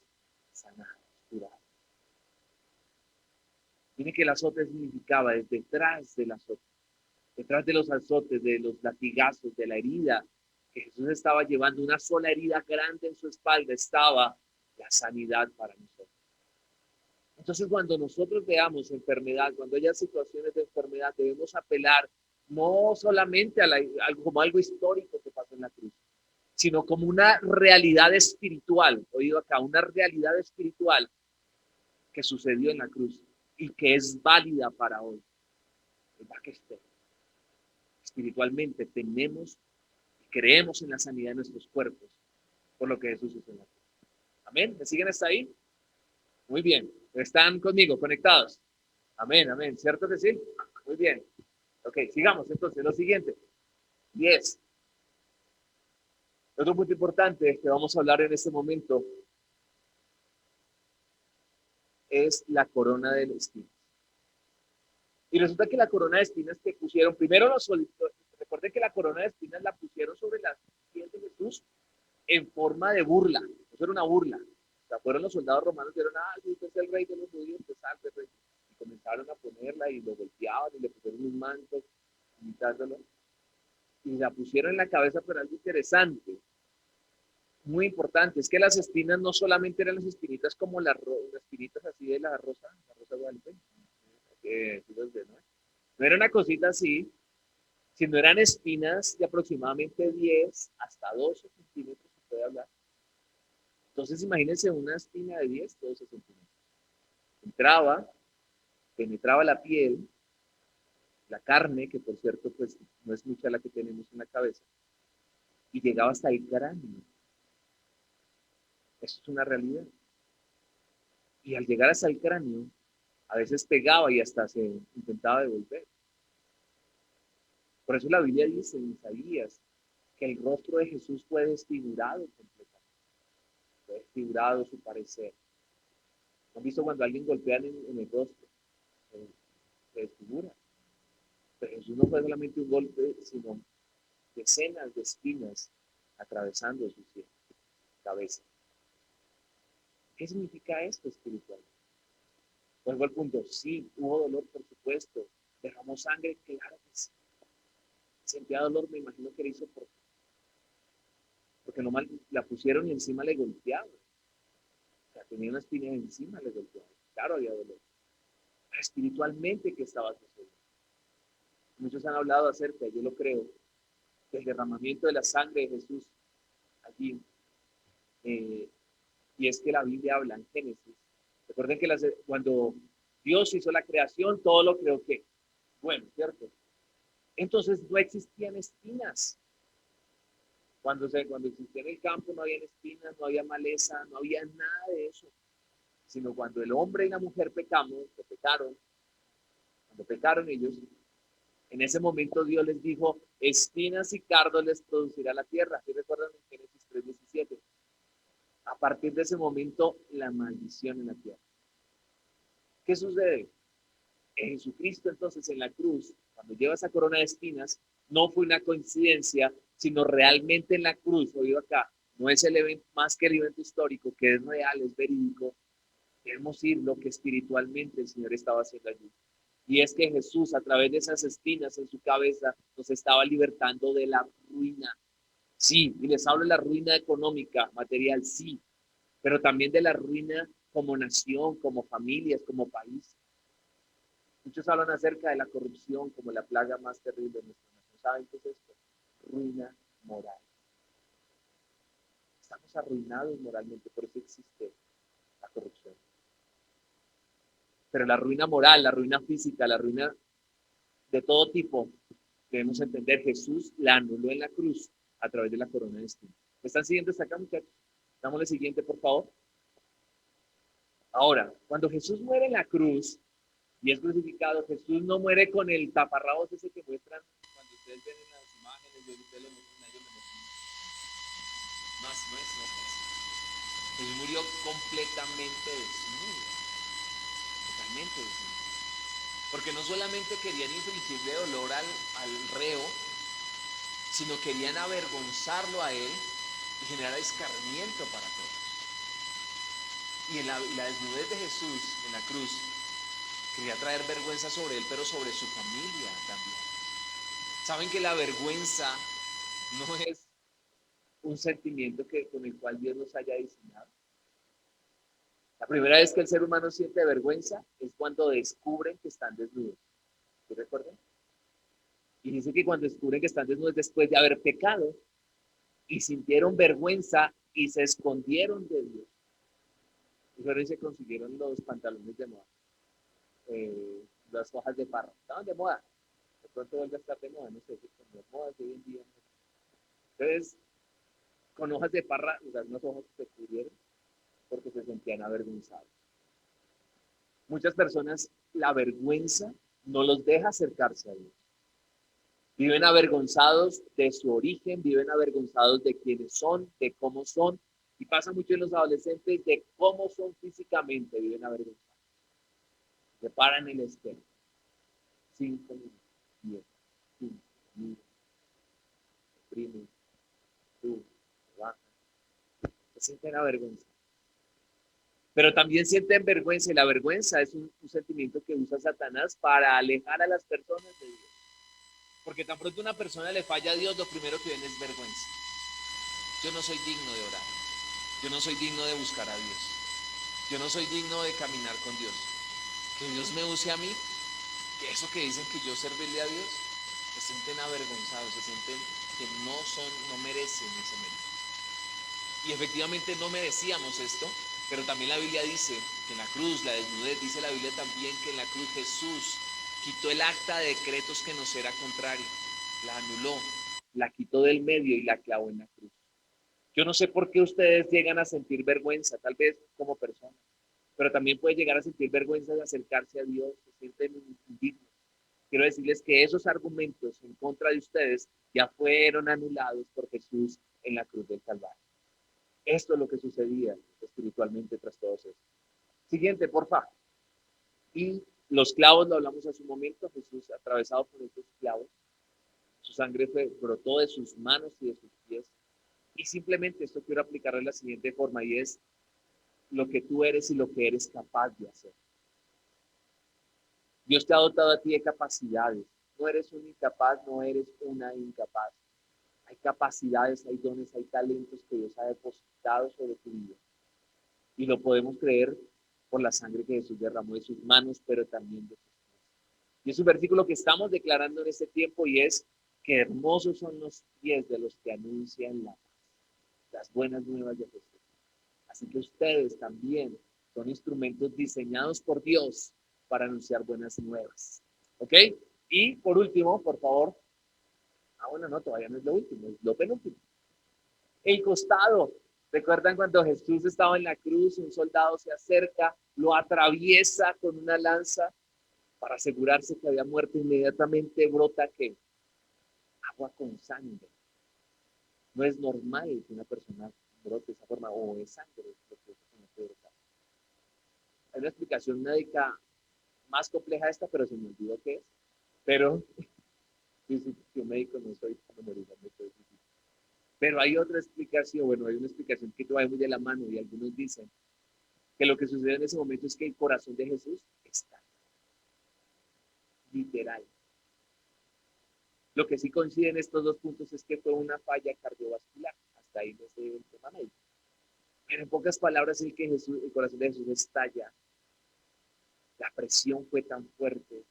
sanados, curados. Tiene que el azote significaba es detrás del azote, detrás de los azotes, de los latigazos, de la herida que Jesús estaba llevando, una sola herida grande en su espalda, estaba la sanidad para nosotros. Entonces, cuando nosotros veamos enfermedad, cuando haya situaciones de enfermedad, debemos apelar no solamente como algo histórico que pasó en la cruz, sino como una realidad espiritual, oído acá, una realidad espiritual que sucedió en la cruz y que es válida para hoy. ¿Verdad que esté? Espiritualmente tenemos y creemos en la sanidad de nuestros cuerpos por lo que Jesús hizo en la cruz. Amén. ¿Me siguen hasta ahí? Muy bien. ¿Están conmigo, conectados? Amén, amén. ¿Cierto que sí? Muy bien. Ok, sigamos entonces. Lo siguiente. 10. Otro punto importante que vamos a hablar en este momento es la corona de espinas. Y resulta que la corona de espinas que pusieron, primero recuerden que la corona de espinas la pusieron sobre la piel de Jesús en forma de burla. Eso era una burla. O sea, fueron los soldados romanos y dijeron, sí, usted es el rey de los judíos, usted salve, rey. Y comenzaron a ponerla y lo golpeaban y le pusieron un manto, imitándolo. Y la pusieron en la cabeza, pero algo interesante, muy importante, es que las espinas no solamente eran las espinitas como las espinitas así de la rosa Guadalupe, ¿no? No era una cosita así, sino eran espinas de aproximadamente 10 hasta 12 centímetros, se puede hablar. Entonces, imagínense una espina de 10, 12 centímetros. Entraba, penetraba la piel, la carne, que por cierto, pues no es mucha la que tenemos en la cabeza, y llegaba hasta el cráneo. Eso es una realidad. Y al llegar hasta el cráneo, a veces pegaba y hasta se intentaba devolver. Por eso la Biblia dice en Isaías que el rostro de Jesús fue desfigurado completamente. Fue desfigurado su parecer. ¿Han visto cuando alguien golpea en el rostro? Se desfigura. Pero Jesús no fue solamente un golpe, sino decenas de espinas atravesando su cabeza. ¿Qué significa esto espiritual? Vuelvo al punto, sí, hubo dolor, por supuesto. ¿Derramó sangre? Claro que sí. Sentía dolor, me imagino que le hizo porque nomás la pusieron y encima le golpeaban. O sea, tenía una espina encima, le golpeaban. Claro, había dolor. Pero espiritualmente, ¿qué estaba sucediendo? Muchos han hablado acerca, yo lo creo, del derramamiento de la sangre de Jesús allí. Y es que la Biblia habla en Génesis. Recuerden que cuando Dios hizo la creación, todo lo creó que bueno, ¿cierto? Entonces no existían espinas. Cuando existía en el campo no había espinas, no había maleza, no había nada de eso. Sino cuando el hombre y la mujer cuando pecaron ellos, en ese momento Dios les dijo, espinas y cardos les producirá la tierra. ¿Sí recuerdan en Génesis 3:17? A partir de ese momento, la maldición en la tierra. ¿Qué sucede? En Jesucristo entonces en la cruz, cuando lleva esa corona de espinas, no fue una coincidencia, sino realmente en la cruz, oído acá, no es el evento más que el evento histórico, que es real, es verídico, queremos ir lo que espiritualmente el Señor estaba haciendo allí. Y es que Jesús, a través de esas espinas en su cabeza, nos estaba libertando de la ruina. Sí, y les hablo de la ruina económica, material, sí, pero también de la ruina como nación, como familias, como país. Muchos hablan acerca de la corrupción como la plaga más terrible de nuestra nación. ¿Saben qué es esto? Ruina moral. Estamos arruinados moralmente, por eso existe la corrupción. Pero la ruina moral, la ruina física, la ruina de todo tipo, debemos entender, Jesús la anuló en la cruz a través de la corona de espinas. ¿Me están siguiendo hasta acá, muchachos? Dámosle siguiente, por favor. Ahora, cuando Jesús muere en la cruz y es crucificado, Jesús no muere con el taparrabos ese que muestran cuando ustedes ven en las imágenes de ustedes lo muestran a ellos. Más, no es, no es. Jesús murió completamente desnudo, totalmente desnudo. Porque no solamente querían infligirle dolor al reo, sino querían avergonzarlo a él y generar escarmiento para todos. Y en la desnudez de Jesús en la cruz quería traer vergüenza sobre él, pero sobre su familia también. Saben que la vergüenza no es un sentimiento con el cual Dios nos haya diseñado. La primera vez que el ser humano siente vergüenza es cuando descubren que están desnudos. ¿Sí recuerdan? Y dice que cuando descubren que están desnudos después de haber pecado y sintieron vergüenza y se escondieron de Dios. Y fueron y se consiguieron los pantalones de moda, las hojas de parra. Estaban de moda. De pronto vuelve a estar de moda, no sé, con las modas de hoy en día. Entonces, con hojas de parra, unas hojas que se cubrieron porque se sentían avergonzados. Muchas personas, la vergüenza no los deja acercarse a Dios. Viven avergonzados de su origen, viven avergonzados de quiénes son, de cómo son, y pasa mucho en los adolescentes de cómo son físicamente, viven avergonzados. Se paran en el espejo, 5 minutos, 10, 15, minutos, oprimen, suben, bajan, se sienten avergonzados. Pero también sienten vergüenza, y la vergüenza es un sentimiento que usa Satanás para alejar a las personas de Dios. Porque tan pronto una persona le falla a Dios, lo primero que viene es vergüenza. Yo no soy digno de orar. Yo no soy digno de buscar a Dios. Yo no soy digno de caminar con Dios. Que Dios me use a mí, que eso que dicen que yo servirle a Dios, se sienten avergonzados, se sienten que no merecen ese mérito. Y efectivamente no merecíamos esto, pero también la Biblia dice que en la cruz, la desnudez, dice la Biblia también que en la cruz Jesús quitó el acta de decretos que nos era contrario, la anuló, la quitó del medio y la clavó en la cruz. Yo no sé por qué ustedes llegan a sentir vergüenza, tal vez como personas, pero también puede llegar a sentir vergüenza de acercarse a Dios, se sienten indignos. Quiero decirles que esos argumentos en contra de ustedes ya fueron anulados por Jesús en la cruz del Calvario. Esto es lo que sucedía espiritualmente tras todo eso. Siguiente, por favor. Y los clavos, lo hablamos hace un momento, Jesús atravesado por esos clavos, su sangre brotó de sus manos y de sus pies. Y simplemente esto quiero aplicarlo de la siguiente forma, y es lo que tú eres y lo que eres capaz de hacer. Dios te ha dotado a ti de capacidades. No eres un incapaz, no eres una incapaz. Hay capacidades, hay dones, hay talentos que Dios ha depositado sobre tu vida. Y lo podemos creer por la sangre que Jesús derramó de sus manos, pero también de sus pies. Y es un versículo que estamos declarando en este tiempo, y es que hermosos son los pies de los que anuncian la paz, las buenas nuevas de Jesús. Así que ustedes también son instrumentos diseñados por Dios para anunciar buenas nuevas. ¿Ok? Y por último, por favor, Ah, bueno, no, todavía no es lo último, es lo penúltimo. El costado. ¿Recuerdan cuando Jesús estaba en la cruz? Un soldado se acerca, lo atraviesa con una lanza para asegurarse que había muerto. Inmediatamente brota que agua con sangre. No es normal que una persona brote de esa forma, o es sangre lo que no puede brotar. Hay una explicación médica más compleja esta, pero se me olvidó qué es. Pero yo médico no soy, no me digan, no soy. Pero hay otra explicación, bueno, hay una explicación que va muy de la mano y algunos dicen que lo que sucede en ese momento es que el corazón de Jesús está literal. Lo que sí coinciden estos dos puntos es que fue una falla cardiovascular. Hasta ahí no sé el tema médico. Pero en pocas palabras, el corazón de Jesús estalla. La presión fue tan fuerte,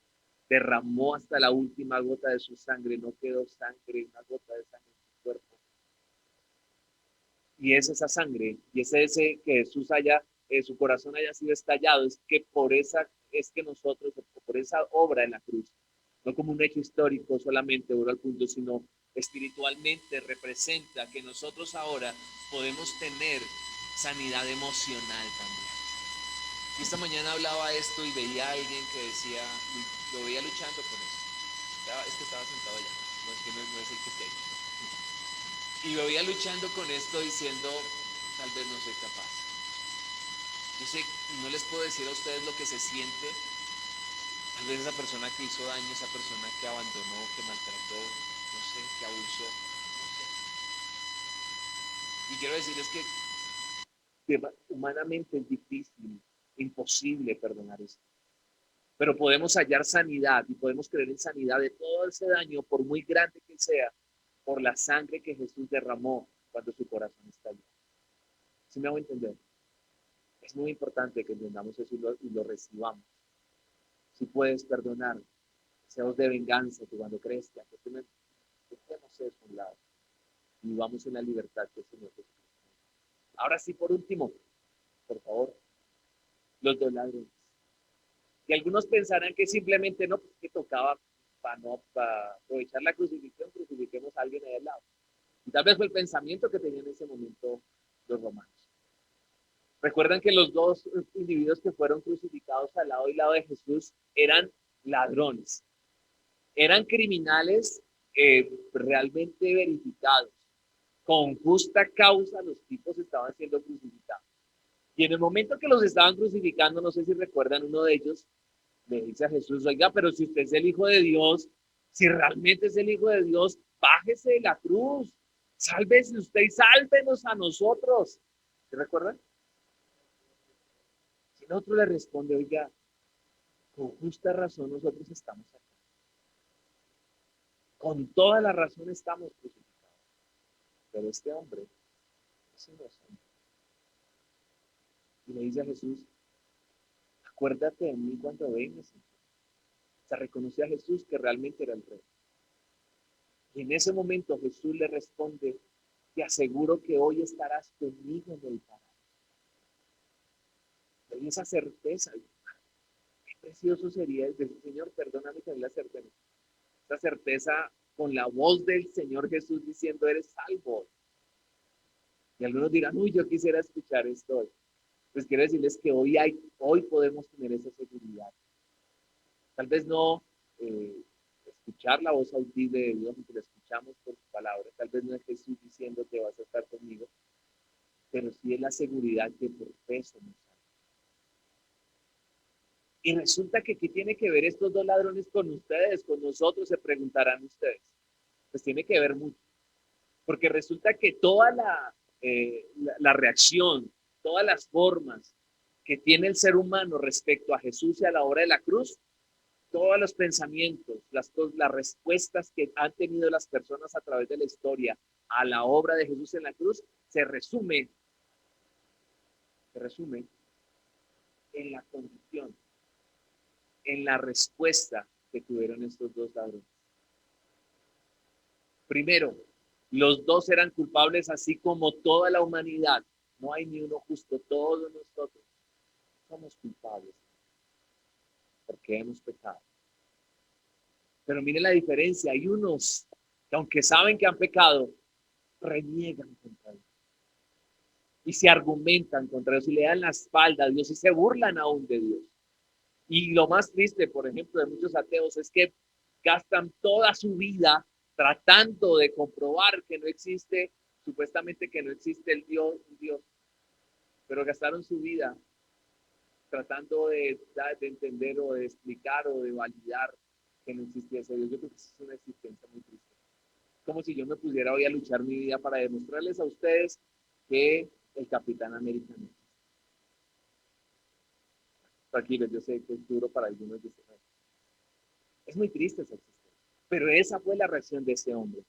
derramó hasta la última gota de su sangre, no quedó sangre, una gota de sangre en su cuerpo. Y es esa sangre, y es ese que Jesús haya, su corazón haya sido estallado, es que nosotros, por esa obra en la cruz, no como un hecho histórico solamente, oro al punto, sino espiritualmente representa que nosotros ahora podemos tener sanidad emocional también. Y esta mañana hablaba esto y veía a alguien que decía, lo veía luchando con eso. Es que estaba sentado allá, no es que no es el que esté ahí. Y lo veía luchando con esto diciendo, tal vez no soy capaz. Yo sé, no les puedo decir a ustedes lo que se siente. Tal vez esa persona que hizo daño, esa persona que abandonó, que maltrató, no sé, que abusó, no sé. Y quiero decirles que humanamente es difícil, imposible perdonar esto. Pero podemos hallar sanidad y podemos creer en sanidad de todo ese daño, por muy grande que sea, por la sangre que Jesús derramó cuando su corazón estalló. ¿Sí me hago entender? Es muy importante que entendamos eso y lo recibamos. Si puedes perdonar, deseos de venganza, que cuando crezca, que dejemos eso a un lado y vamos en la libertad que el Señor Jesucristo. Ahora sí, por último, por favor, los dos ladrones. Y algunos pensarán que simplemente no, pues que tocaba para aprovechar la crucifixión, crucifiquemos a alguien ahí al lado. Y tal vez fue el pensamiento que tenían en ese momento los romanos. Recuerdan que los dos individuos que fueron crucificados al lado y lado de Jesús eran ladrones, eran criminales realmente verificados. Con justa causa los tipos estaban siendo crucificados. Y en el momento que los estaban crucificando, no sé si recuerdan, uno de ellos le dice a Jesús, oiga, pero si usted es el Hijo de Dios, si realmente es el Hijo de Dios, bájese de la cruz, sálvese usted y sálvenos a nosotros. ¿Se recuerdan? Si el otro le responde, oiga, con justa razón nosotros estamos aquí. Con toda la razón estamos crucificados. Pero este hombre es inocente. Y le dice a Jesús, acuérdate de mí cuando vengas. Se reconoció a Jesús que realmente era el rey. Y en ese momento Jesús le responde, te aseguro que hoy estarás conmigo en el paraíso. Con esa certeza, qué precioso sería decir, Señor, perdóname con la certeza. Esa certeza con la voz del Señor Jesús diciendo, eres salvo. Y algunos dirán, uy, yo quisiera escuchar esto hoy. Pues quiero decirles que hoy podemos tener esa seguridad. Tal vez no escuchar la voz audible de Dios, porque la escuchamos por su palabra. Tal vez no es Jesús diciendo que vas a estar conmigo, pero sí es la seguridad que por fe somos salvos. Y resulta que ¿qué tiene que ver estos dos ladrones con ustedes, con nosotros? Se preguntarán ustedes. Pues tiene que ver mucho, porque resulta que toda la reacción, todas las formas que tiene el ser humano respecto a Jesús y a la obra de la cruz, todos los pensamientos, las respuestas que han tenido las personas a través de la historia a la obra de Jesús en la cruz, se resume en la condición, en la respuesta que tuvieron estos dos ladrones. Primero, los dos eran culpables así como toda la humanidad. No hay ni uno justo, todos nosotros somos culpables porque hemos pecado. Pero mire la diferencia, hay unos que aunque saben que han pecado, reniegan contra Dios y se argumentan contra Dios y le dan la espalda a Dios y se burlan aún de Dios. Y lo más triste, por ejemplo, de muchos ateos es que gastan toda su vida tratando de comprobar que no existe, supuestamente que no existe el Dios, pero gastaron su vida tratando de entender o de explicar o de validar que no existía ese Dios. Yo creo que es una existencia muy triste. Como si yo me pudiera hoy a luchar mi vida para demostrarles a ustedes que el Capitán América no existe. Tranquilos, yo sé que es duro para algunos de ustedes. Es muy triste esa existencia. Pero esa fue la reacción de ese hombre.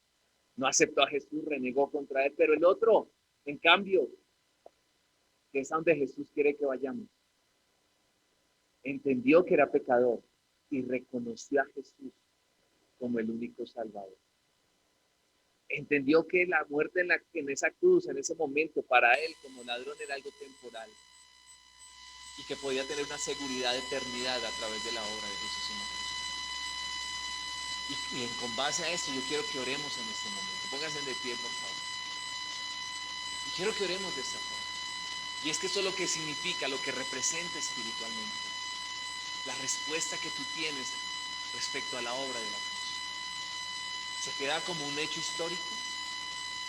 No aceptó a Jesús, renegó contra él. Pero el otro, en cambio, que es a donde Jesús quiere que vayamos, entendió que era pecador y reconoció a Jesús como el único Salvador. Entendió que la muerte en esa cruz, en ese momento, para él como ladrón era algo temporal y que podía tener una seguridad de eternidad a través de la obra de Jesús en la cruz. Y con base a esto yo quiero que oremos en este momento. Pónganse de pie, por favor. Y quiero que oremos de esta forma. Y es que esto es lo que significa, lo que representa espiritualmente. La respuesta que tú tienes respecto a la obra de la cruz. ¿Se queda como un hecho histórico?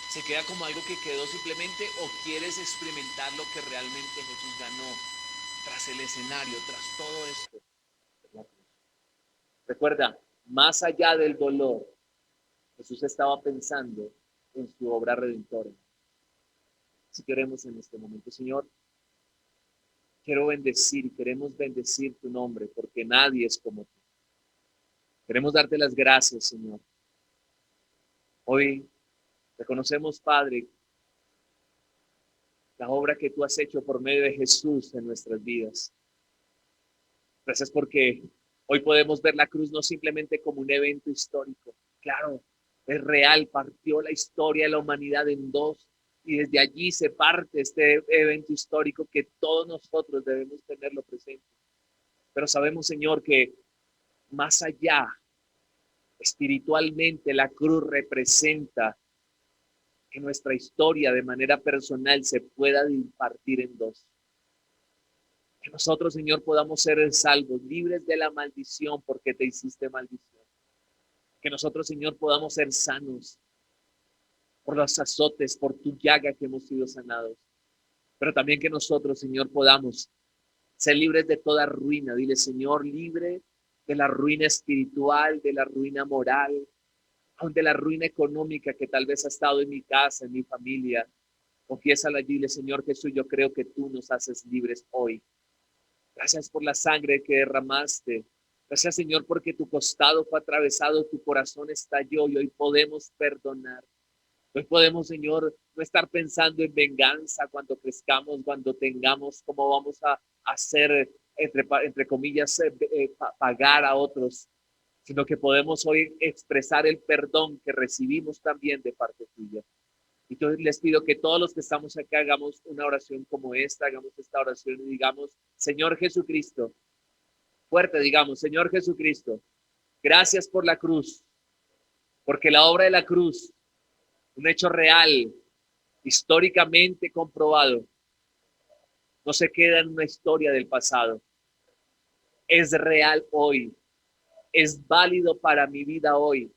¿Se queda como algo que quedó simplemente o quieres experimentar lo que realmente Jesús ganó tras el escenario, tras todo esto? Recuerda, más allá del dolor, Jesús estaba pensando en su obra redentora. Si queremos en este momento, Señor, quiero bendecir, queremos bendecir tu nombre porque nadie es como tú. Queremos darte las gracias, Señor. Hoy reconocemos, Padre, la obra que tú has hecho por medio de Jesús en nuestras vidas. Gracias porque hoy podemos ver la cruz no simplemente como un evento histórico. Claro, es real, partió la historia de la humanidad en dos y desde allí se parte este evento histórico que todos nosotros debemos tenerlo presente. Pero sabemos, Señor, que más allá, espiritualmente, la cruz representa que nuestra historia de manera personal se pueda impartir en dos. Que nosotros, Señor, podamos ser salvos, libres de la maldición porque te hiciste maldición. Que nosotros, Señor, podamos ser sanos por los azotes, por tu llaga que hemos sido sanados. Pero también que nosotros, Señor, podamos ser libres de toda ruina. Dile, Señor, libre de la ruina espiritual, de la ruina moral, aun de la ruina económica que tal vez ha estado en mi casa, en mi familia. Confiésala allí, dile, Señor Jesús, yo creo que tú nos haces libres hoy. Gracias por la sangre que derramaste. Gracias, Señor, porque tu costado fue atravesado, tu corazón estalló y hoy podemos perdonar. Hoy podemos, Señor, no estar pensando en venganza cuando crezcamos, cuando tengamos, cómo vamos a hacer, entre comillas, pagar a otros, sino que podemos hoy expresar el perdón que recibimos también de parte tuya. Y entonces les pido que todos los que estamos acá hagamos una oración como esta, hagamos esta oración y digamos, Señor Jesucristo, fuerte digamos, Señor Jesucristo, gracias por la cruz, porque la obra de la cruz, un hecho real, históricamente comprobado, no se queda en una historia del pasado, es real hoy, es válido para mi vida hoy,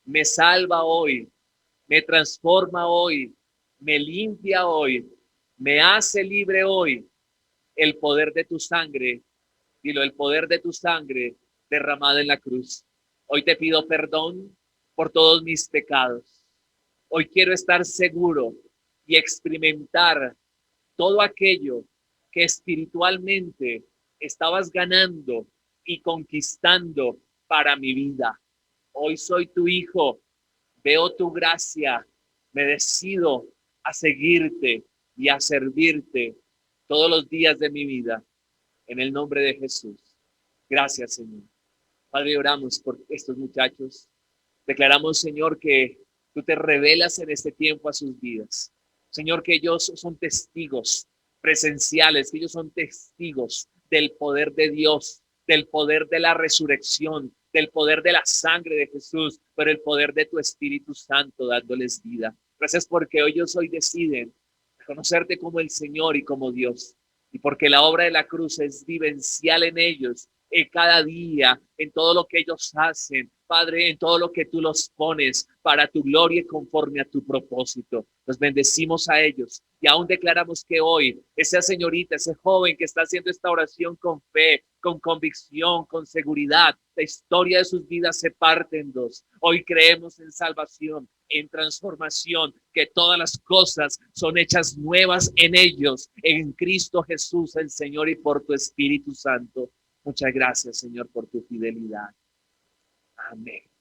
me salva hoy, me transforma hoy, me limpia hoy, me hace libre hoy. El poder de tu sangre, dilo, el poder de tu sangre derramada en la cruz. Hoy te pido perdón por todos mis pecados. Hoy quiero estar seguro y experimentar todo aquello que espiritualmente estabas ganando y conquistando para mi vida. Hoy soy tu hijo, veo tu gracia, me decido a seguirte y a servirte todos los días de mi vida, en el nombre de Jesús. Gracias, Señor. Padre, oramos por estos muchachos. Declaramos, Señor, que tú te revelas en este tiempo a sus vidas. Señor, que ellos son testigos presenciales, que ellos son testigos del poder de Dios del poder de la resurrección, del poder de la sangre de Jesús, pero el poder de tu Espíritu Santo dándoles vida. Gracias porque hoy deciden conocerte como el Señor y como Dios. Y porque la obra de la cruz es vivencial en ellos, en cada día, en todo lo que ellos hacen, Padre, en todo lo que tú los pones para tu gloria y conforme a tu propósito. Los bendecimos a ellos y aún declaramos que hoy esa señorita, ese joven que está haciendo esta oración con fe, con convicción, con seguridad, la historia de sus vidas se parte en dos. Hoy creemos en salvación, en transformación, que todas las cosas son hechas nuevas en ellos, en Cristo Jesús, el Señor, y por tu Espíritu Santo. Muchas gracias, Señor, por tu fidelidad. Amén.